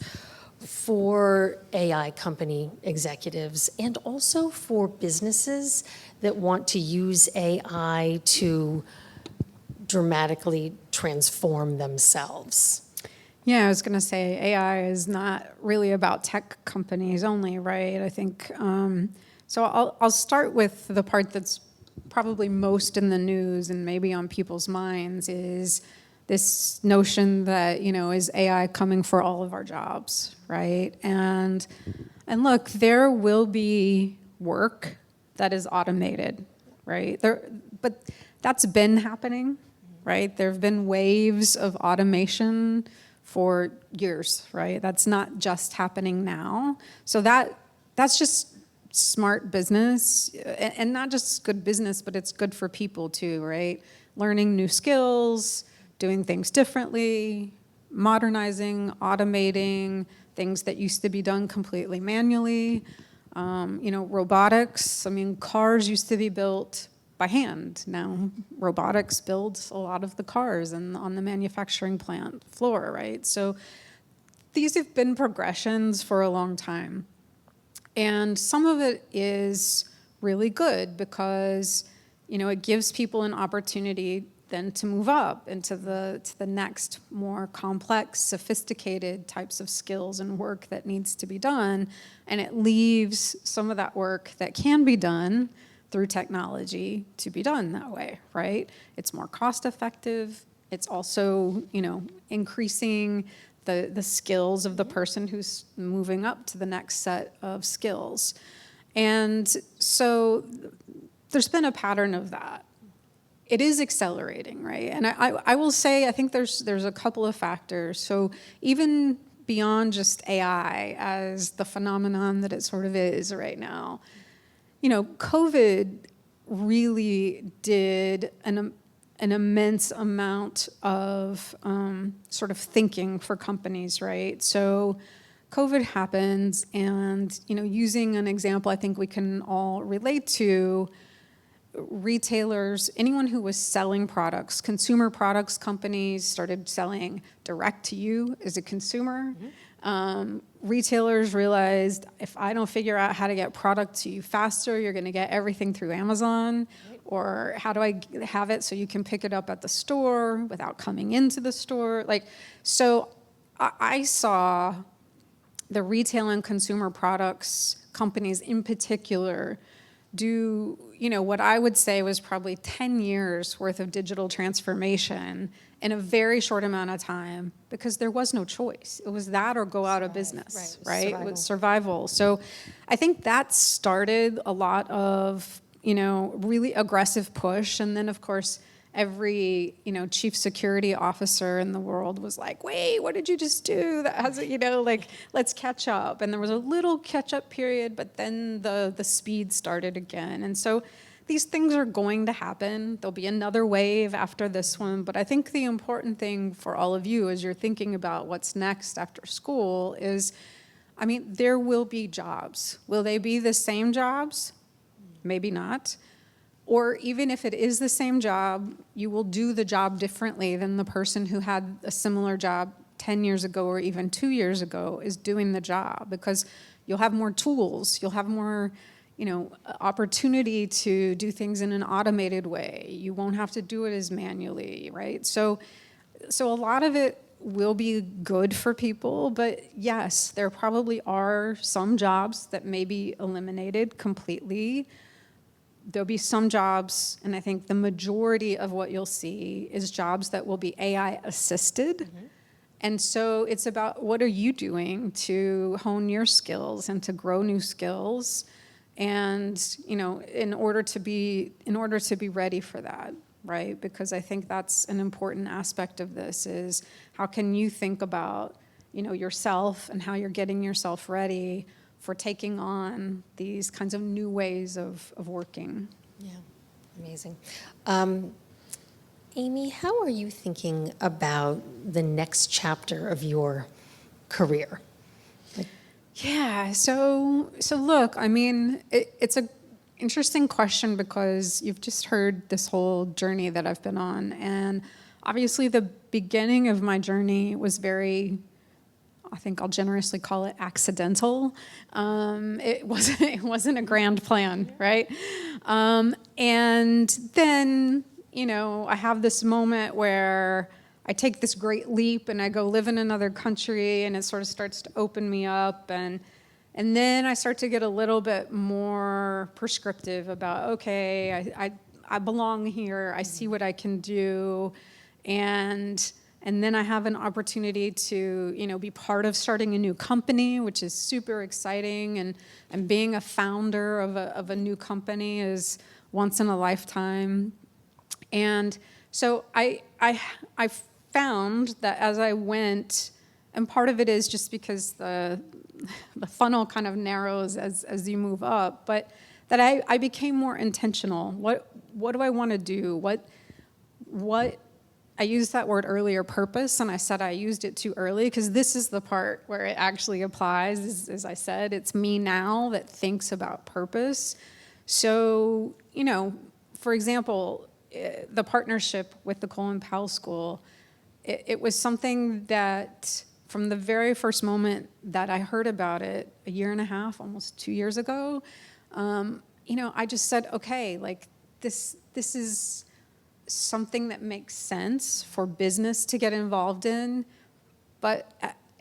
Speaker 2: for AI company executives and also for businesses that want to use AI to dramatically transform themselves?
Speaker 3: Yeah, I was going to say AI is not really about tech companies only, right? I think, so I'll start with the part that's probably most in the news and maybe on people's minds is this notion that, is AI coming for all of our jobs, right? And look, there will be work that is automated, right? But that's been happening, right? There have been waves of automation for years, right? That's not just happening now. So that's just smart business, and not just good business, but it's good for people too, right? Learning new skills, doing things differently, modernizing, automating things that used to be done completely manually. Robotics, cars used to be built by hand. Now robotics builds a lot of the cars and on the manufacturing plant floor, right? So these have been progressions for a long time. And some of it is really good because, it gives people an opportunity then to move up into the next more complex, sophisticated types of skills and work that needs to be done. And it leaves some of that work that can be done through technology to be done that way, right? It's more cost effective. It's also, increasing the skills of the person who's moving up to the next set of skills. And so there's been a pattern of that. It is accelerating, right? And I will say, I think there's a couple of factors. So even beyond just AI as the phenomenon that it sort of is right now, COVID really did an immense amount of sort of thinking for companies, right? So COVID happens, and using an example I think we can all relate to, retailers, anyone who was selling products, consumer products companies started selling direct to you as a consumer. Retailers realized, if I don't figure out how to get product to you faster, you're going to get everything through Amazon. Or how do I have it so you can pick it up at the store without coming into the store? So I saw the retail and consumer products companies in particular do, what I would say was probably 10 years worth of digital transformation in a very short amount of time because there was no choice. It was that or go out of business, right? It was survival. So I think that started a lot of, really aggressive push. And then, of course, every, chief security officer in the world was like, wait, what did you just do? That has, let's catch up. And there was a little catch-up period, but then the speed started again. And so these things are going to happen. There'll be another wave after this one. But I think the important thing for all of you as you're thinking about what's next after school is, there will be jobs. Will they be the same jobs? Maybe not. Or even if it is the same job, you will do the job differently than the person who had a similar job 10 years ago or even 2 years ago is doing the job, because you'll have more tools, you'll have more, opportunity to do things in an automated way. You won't have to do it as manually, right? So a lot of it will be good for people, but yes, there probably are some jobs that may be eliminated completely. There'll be some jobs, and I think the majority of what you'll see is jobs that will be AI assisted. And so it's about, what are you doing to hone your skills and to grow new skills, and in order to be ready for that. right? Because I think that's an important aspect of this is how can you think about, yourself and how you're getting yourself ready for taking on these kinds of new ways of working.
Speaker 2: Yeah, amazing. Amy, how are you thinking about the next chapter of your career?
Speaker 3: Yeah, so look, I mean, it's a interesting question because you've just heard this whole journey that I've been on, and obviously the beginning of my journey was very, I think I'll generously call it accidental. It wasn't a grand plan, right? And then, I have this moment where I take this great leap and I go live in another country, and it sort of starts to open me up, and then I start to get a little bit more prescriptive about, okay, I belong here, I see what I can do, and then I have an opportunity to, be part of starting a new company, which is super exciting, and being a founder of a new company is once in a lifetime. And so I found that as I went, and part of it is just because the funnel kind of narrows as you move up, but that I became more intentional. What do I want to do? What I used that word earlier, purpose, and I said I used it too early because this is the part where it actually applies. As I said, it's me now that thinks about purpose. So, for example, the partnership with the Colin Powell School, it was something that from the very first moment that I heard about it, a year and a half, almost 2 years ago, I just said, okay, like this is something that makes sense for business to get involved in, but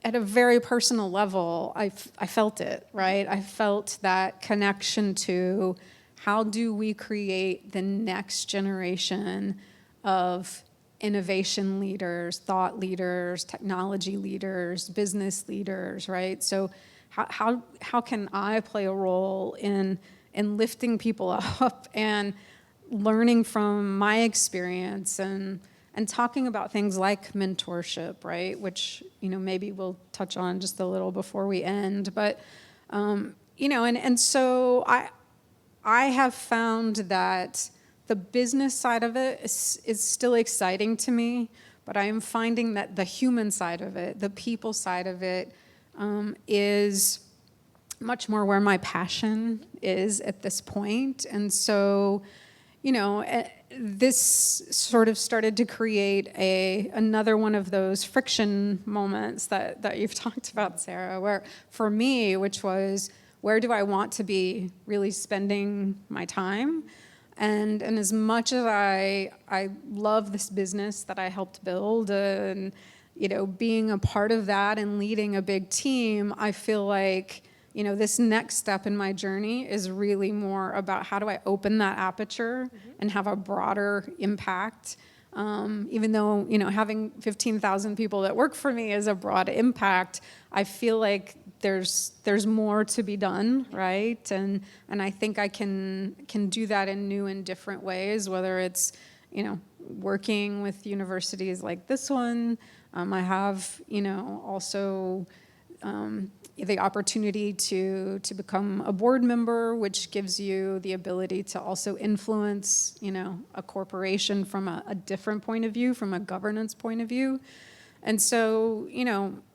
Speaker 3: at a very personal level, I felt it, right? I felt that connection to how do we create the next generation of innovation leaders, thought leaders, technology leaders, business leaders, right? So how can I play a role in lifting people up and learning from my experience and talking about things like mentorship, right? Which, maybe we'll touch on just a little before we end. But, and so I have found that the business side of it is still exciting to me, but I am finding that the human side of it, the people side of it, is much more where my passion is at this point. And so, this sort of started to create another one of those friction moments that you've talked about, Sarah, where for me, which was, where do I want to be really spending my time? And as much as I love this business that I helped build and, being a part of that and leading a big team, I feel like, this next step in my journey is really more about how do I open that aperture and have a broader impact. Even though, having 15,000 people that work for me is a broad impact, I feel like there's more to be done, right? And I think I can do that in new and different ways, whether it's, working with universities like this one. I have, also the opportunity to become a board member, which gives you the ability to also influence, a corporation from a different point of view, from a governance point of view. And so,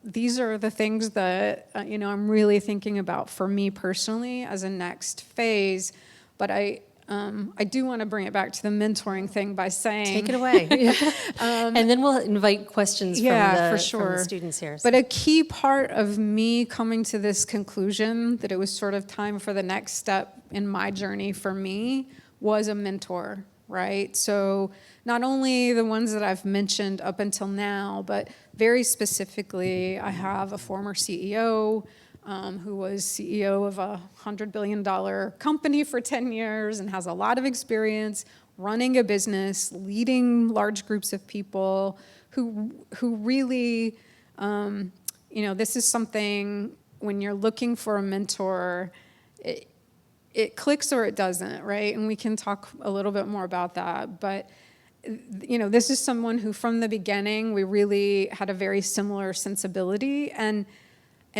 Speaker 3: these are the things that, I'm really thinking about for me personally as a next phase. But I do want to bring it back to the mentoring thing by saying...
Speaker 2: Take it away. And then we'll invite questions from the students here.
Speaker 3: But a key part of me coming to this conclusion that it was sort of time for the next step in my journey for me was a mentor, right? So not only the ones that I've mentioned up until now, but very specifically, I have a former CEO who was CEO of a $100 billion company for 10 years and has a lot of experience running a business, leading large groups of people who really, this is something when you're looking for a mentor, it clicks or it doesn't, right? And we can talk a little bit more about that. But this is someone who from the beginning, we really had a very similar sensibility, and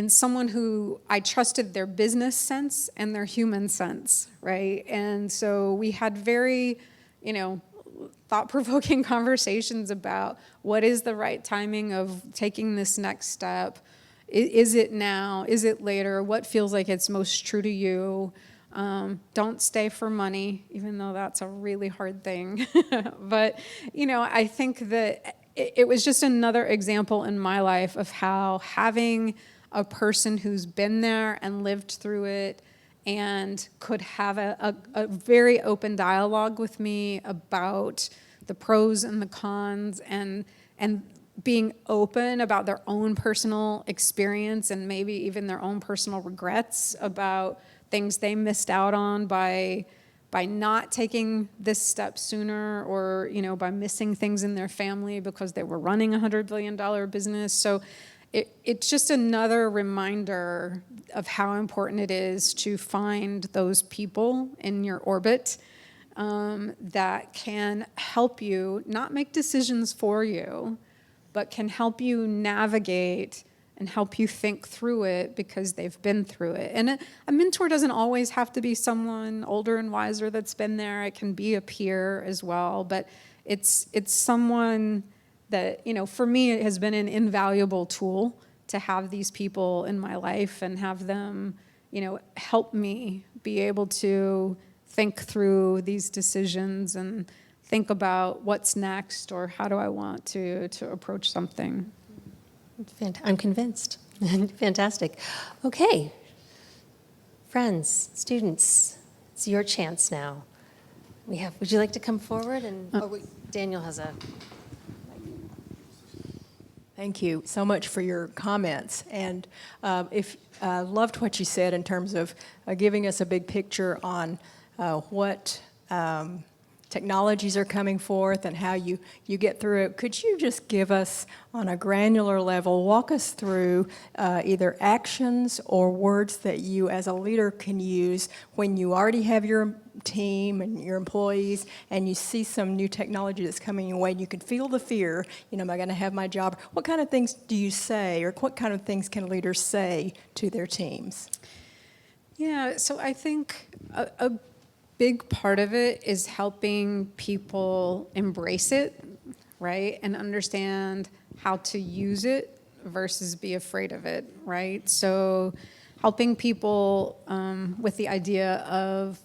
Speaker 3: someone who I trusted their business sense and their human sense, right? And so we had very, thought-provoking conversations about what is the right timing of taking this next step. Is it now? Is it later? What feels like it's most true to you? Don't stay for money, even though that's a really hard thing. But, I think that it was just another example in my life of how having a person who's been there and lived through it and could have a very open dialogue with me about the pros and the cons, and being open about their own personal experience and maybe even their own personal regrets about things they missed out on by not taking this step sooner, or by missing things in their family because they were running a $100 billion business. So it's just another reminder of how important it is to find those people in your orbit that can help you not make decisions for you, but can help you navigate and help you think through it because they've been through it. And a mentor doesn't always have to be someone older and wiser that's been there. It can be a peer as well, but it's someone that, for me, it has been an invaluable tool to have these people in my life and have them, help me be able to think through these decisions and think about what's next or how do I want to approach something.
Speaker 2: I'm convinced. Fantastic. Okay. Friends, students, it's your chance now. Would you like to come forward? And Daniel has a...
Speaker 4: Thank you so much for your comments. And if loved what you said in terms of giving us a big picture on what technologies are coming forth and how you get through it. Could you just give us, on a granular level, walk us through either actions or words that you as a leader can use when you already have your team and your employees and you see some new technology that's coming your way and you can feel the fear, am I going to have my job? What kind of things do you say, or what kind of things can leaders say to their teams?
Speaker 3: Yeah, so I think a big part of it is helping people embrace it, right? And understand how to use it versus be afraid of it, right? So helping people with the idea of,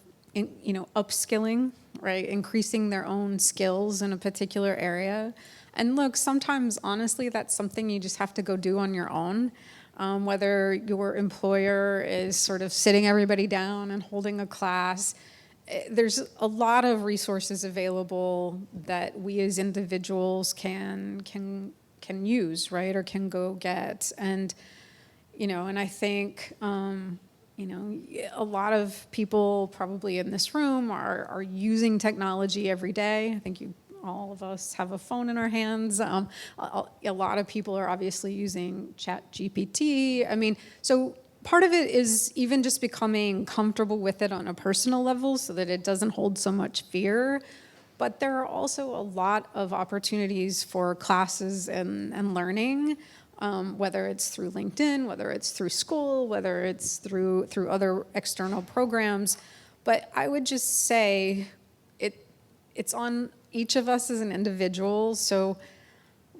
Speaker 3: upskilling, right? Increasing their own skills in a particular area. And look, sometimes, honestly, that's something you just have to go do on your own. Whether your employer is sort of sitting everybody down and holding a class, there's a lot of resources available that we as individuals can use, right, or can go get. And, and I think, a lot of people probably in this room are using technology every day. I think all of us have a phone in our hands. A lot of people are obviously using ChatGPT. So part of it is even just becoming comfortable with it on a personal level so that it doesn't hold so much fear. But there are also a lot of opportunities for classes and learning, whether it's through LinkedIn, whether it's through school, whether it's through other external programs. But I would just say it's on each of us as an individual. So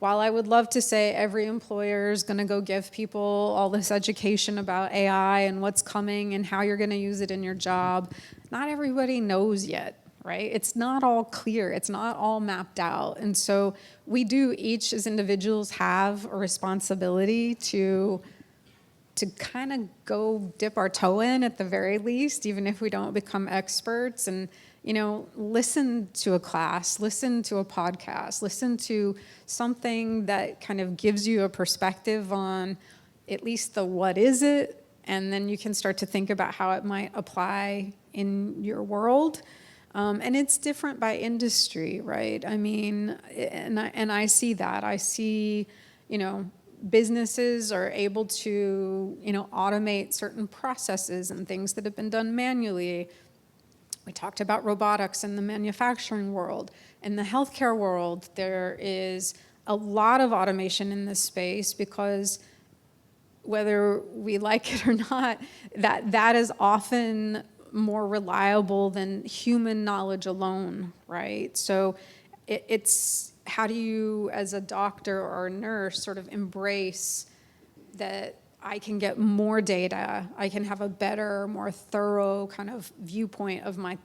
Speaker 3: while I would love to say every employer is going to go give people all this education about AI and what's coming and how you're going to use it in your job, not everybody knows yet, right? It's not all clear. It's not all mapped out. And so we do each as individuals have a responsibility to kind of go dip our toe in at the very least, even if we don't become experts, and listen to a class, listen to a podcast, listen to something that kind of gives you a perspective on at least the what is it, and then you can start to think about how it might apply in your world. And it's different by industry, right? And I see that. I see, businesses are able to, automate certain processes and things that have been done manually. we talked about robotics in the manufacturing world. In the healthcare world, there is a lot of automation in this space because whether we like it or not, that is often more reliable than human knowledge alone, right? So it's how do you, as a doctor or a nurse, sort of embrace that I can get more data, I can have a better, more thorough kind of viewpoint of my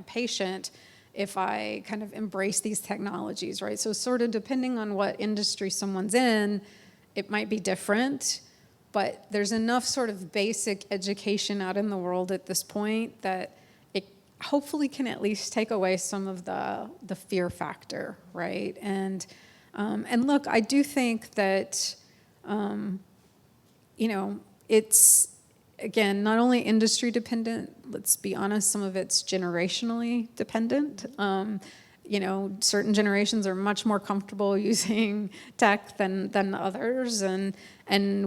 Speaker 3: patient if I kind of embrace these technologies, right? So sort of depending on what industry someone's in, it might be different, but there's enough sort of basic education out in the world at this point that it hopefully can at least take away some of the fear factor, right? And look, I do think that, it's, again, not only industry dependent, let's be honest, some of it's generationally dependent. Certain generations are much more comfortable using tech than others, and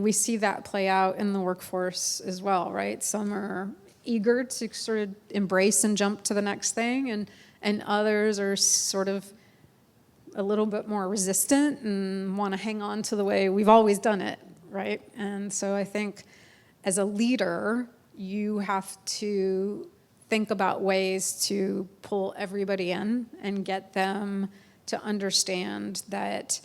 Speaker 3: we see that play out in the workforce as well, right? Some are eager to sort of embrace and jump to the next thing, and others are sort of a little bit more resistant and want to hang on to the way we've always done it, right? And so I think as a leader, you have to think about ways to pull everybody in and get them to understand that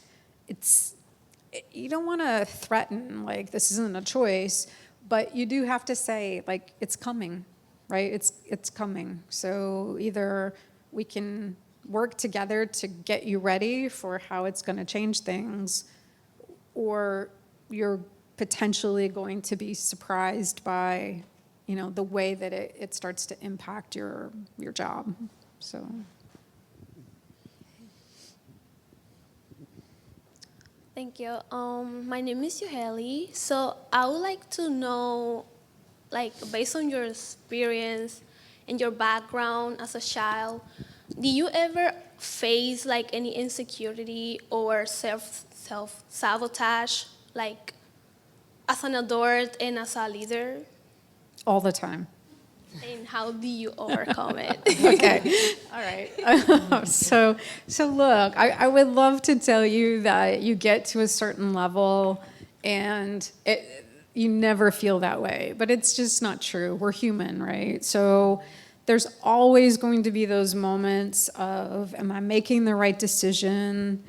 Speaker 3: you don't want to threaten, like, this isn't a choice, but you do have to say, like, it's coming, right? It's coming. So either we can work together to get you ready for how it's going to change things, or you're potentially going to be surprised by, the way that it starts to impact your job. So.
Speaker 5: Thank you. My name is Yuheli. So I would like to know, like, based on your experience and your background as a child, do you ever face like any insecurity or self-sabotage, like as an adult and as a leader?
Speaker 3: All the time.
Speaker 5: And how do you overcome it?
Speaker 3: Okay, all right. So look, I would love to tell you that you get to a certain level and you never feel that way, but it's just not true. We're human, right? So there's always going to be those moments of, am I making the right decision?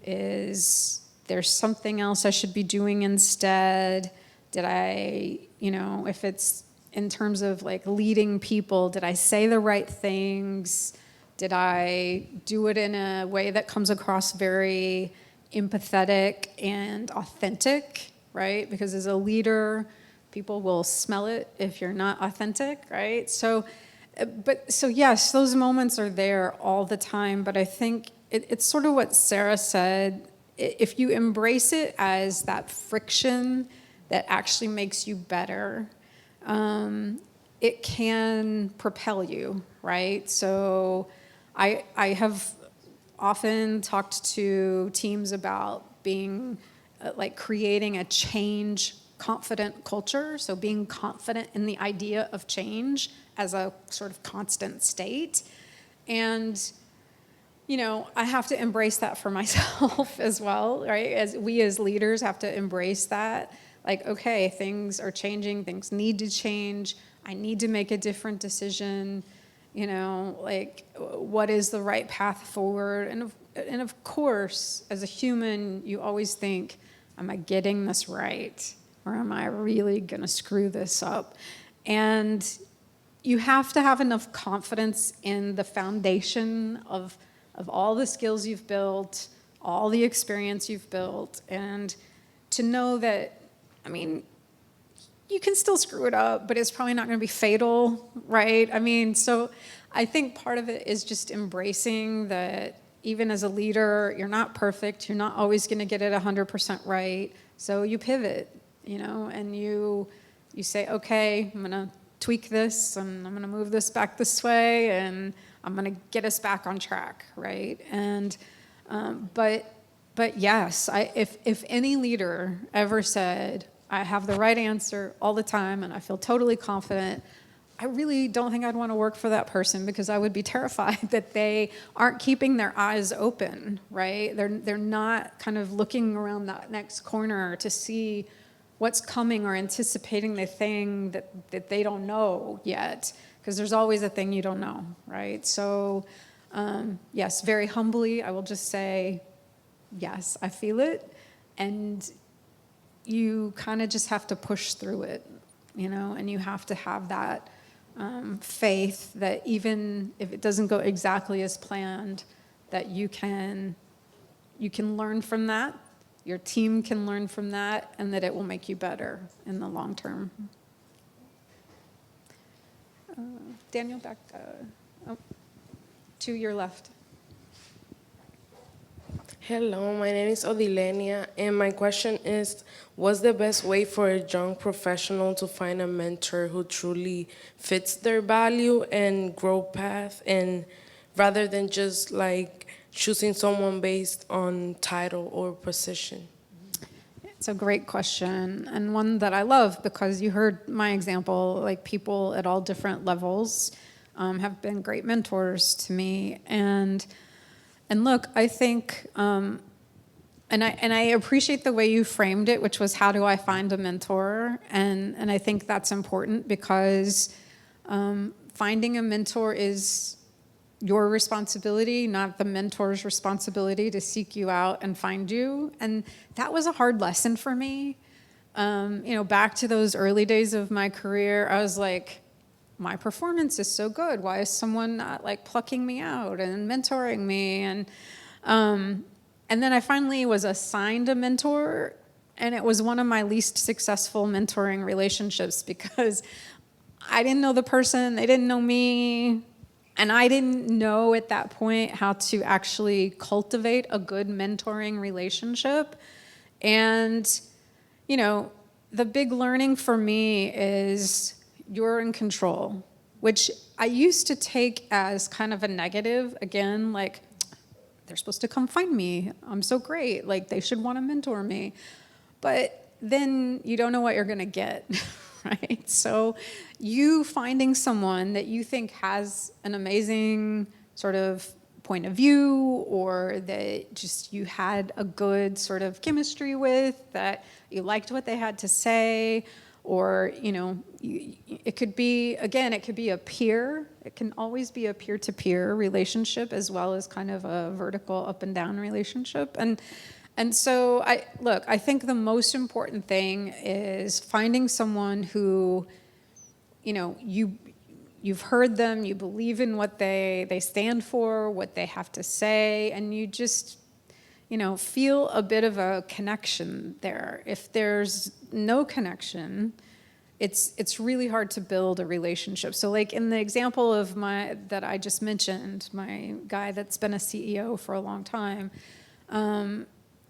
Speaker 3: Is there something else I should be doing instead? Did I, if it's in terms of like leading people, did I say the right things? Did I do it in a way that comes across very empathetic and authentic, right? Because as a leader, people will smell it if you're not authentic, right? So yes, those moments are there all the time, but I think it's sort of what Sarah said. If you embrace it as that friction that actually makes you better, it can propel you, right? So I have often talked to teams about being like creating a change confident culture, so being confident in the idea of change as a sort of constant state. And I have to embrace that for myself as well, right? As leaders have to embrace that. Like, okay, things are changing, things need to change, I need to make a different decision, like, what is the right path forward? And of course, as a human, you always think, am I getting this right? Or am I really gonna screw this up? And you have to have enough confidence in the foundation of all the skills you've built, all the experience you've built, and to know that, you can still screw it up, but it's probably not going to be fatal, right? So I think part of it is just embracing that even as a leader, you're not perfect. You're not always going to get it 100% right. So you pivot, and you say, okay, I'm going to tweak this, and I'm going to move this back this way, and I'm going to get us back on track, right? And but yes, if any leader ever said, I have the right answer all the time and I feel totally confident, I really don't think I'd want to work for that person, because I would be terrified that they aren't keeping their eyes open, right? They're not kind of looking around that next corner to see what's coming, or anticipating the thing that they don't know yet, because there's always a thing you don't know, right? So yes, very humbly, I will just say, yes, I feel it, and you kind of just have to push through it, and you have to have that faith that even if it doesn't go exactly as planned, that you can learn from that, your team can learn from that, and that it will make you better in the long term. Daniel, back to your left.
Speaker 6: Hello, my name is Odilenia, and my question is, what's the best way for a young professional to find a mentor who truly fits their value and growth path, and rather than just like choosing someone based on title or position?
Speaker 3: It's a great question, and one that I love, because you heard my example, like people at all different levels have been great mentors to me. And look, I think, and I appreciate the way you framed it, which was, how do I find a mentor? And I think that's important, because finding a mentor is your responsibility, not the mentor's responsibility to seek you out and find you. And that was a hard lesson for me. Back to those early days of my career, I was like, my performance is so good. Why is someone not like plucking me out and mentoring me? And then I finally was assigned a mentor, and it was one of my least successful mentoring relationships, because I didn't know the person, they didn't know me, and I didn't know at that point how to actually cultivate a good mentoring relationship. And, the big learning for me is, you're in control, which I used to take as kind of a negative. Again, like, they're supposed to come find me. I'm so great. Like, they should want to mentor me. But then you don't know what you're going to get, right? So you finding someone that you think has an amazing sort of point of view, or that just you had a good sort of chemistry with, that you liked what they had to say, or, it could be, again, it could be a peer. It can always be a peer-to-peer relationship, as well as kind of a vertical up and down relationship. And so I think the most important thing is finding someone who, you've heard them, you believe in what they stand for, what they have to say, and you just, feel a bit of a connection there. If there's no connection, it's really hard to build a relationship. So like in the example of that I just mentioned, my guy that's been a CEO for a long time,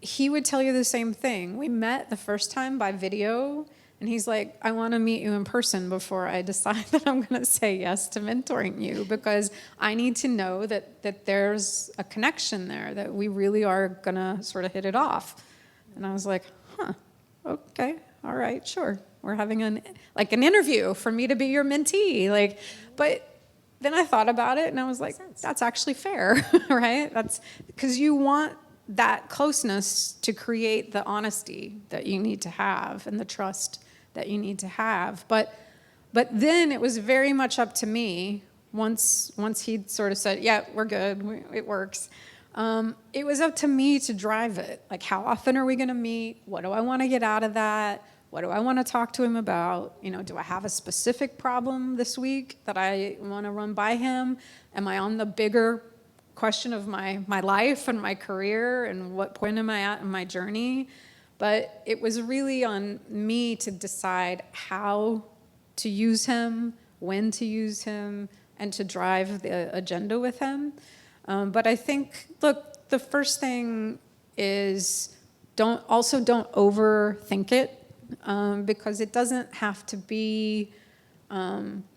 Speaker 3: he would tell you the same thing. We met the first time by video, and he's like, I want to meet you in person before I decide that I'm going to say yes to mentoring you, because I need to know that there's a connection there, that we really are going to sort of hit it off. And I was like, okay, all right, sure. We're having an interview for me to be your mentee. But then I thought about it, and I was like, that's actually fair, right? That's because you want that closeness to create the honesty that you need to have, and the trust that you need to have. But then it was very much up to me, once he'd sort of said, yeah, we're good, it works. It was up to me to drive it. Like, how often are we going to meet? What do I want to get out of that? What do I want to talk to him about? Do I have a specific problem this week that I want to run by him? Am I on the bigger question of my life and my career, and what point am I at in my journey? But it was really on me to decide how to use him, when to use him, and to drive the agenda with him. But I think, look, the first thing is don't overthink it, because it doesn't have to be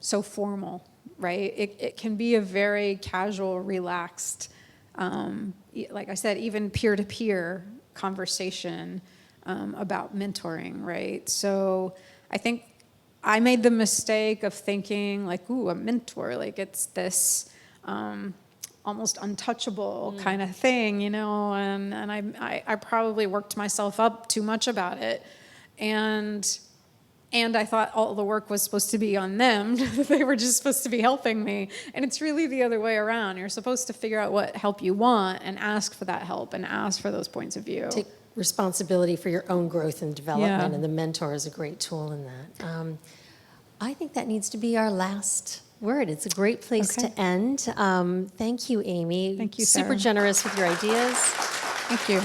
Speaker 3: so formal, right? It can be a very casual, relaxed, like I said, even peer-to-peer conversation about mentoring, right? So I think I made the mistake of thinking like, ooh, a mentor, like it's this almost untouchable kind of thing, you know, and I probably worked myself up too much about it. And I thought all the work was supposed to be on them. They were just supposed to be helping me. And it's really the other way around. You're supposed to figure out what help you want and ask for that help and ask for those points of view.
Speaker 2: Take responsibility for your own growth and development,
Speaker 3: Yeah.
Speaker 2: and the mentor is a great tool in that. I think that needs to be our last word. It's a great place
Speaker 3: Okay.
Speaker 2: to end. Thank you, Amy.
Speaker 3: Thank you,
Speaker 2: Super
Speaker 3: Sarah.
Speaker 2: generous with your ideas.
Speaker 3: Thank you.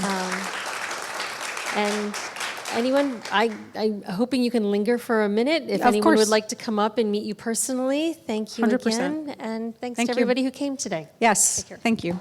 Speaker 2: And anyone, I'm hoping you can linger for a minute. If
Speaker 3: Of
Speaker 2: anyone would
Speaker 3: course.
Speaker 2: like to come up and meet you personally, thank you
Speaker 3: 100%.
Speaker 2: again. And thanks
Speaker 3: Thank
Speaker 2: to
Speaker 3: you.
Speaker 2: everybody who came today.
Speaker 3: Yes,
Speaker 2: Take care.
Speaker 3: thank you.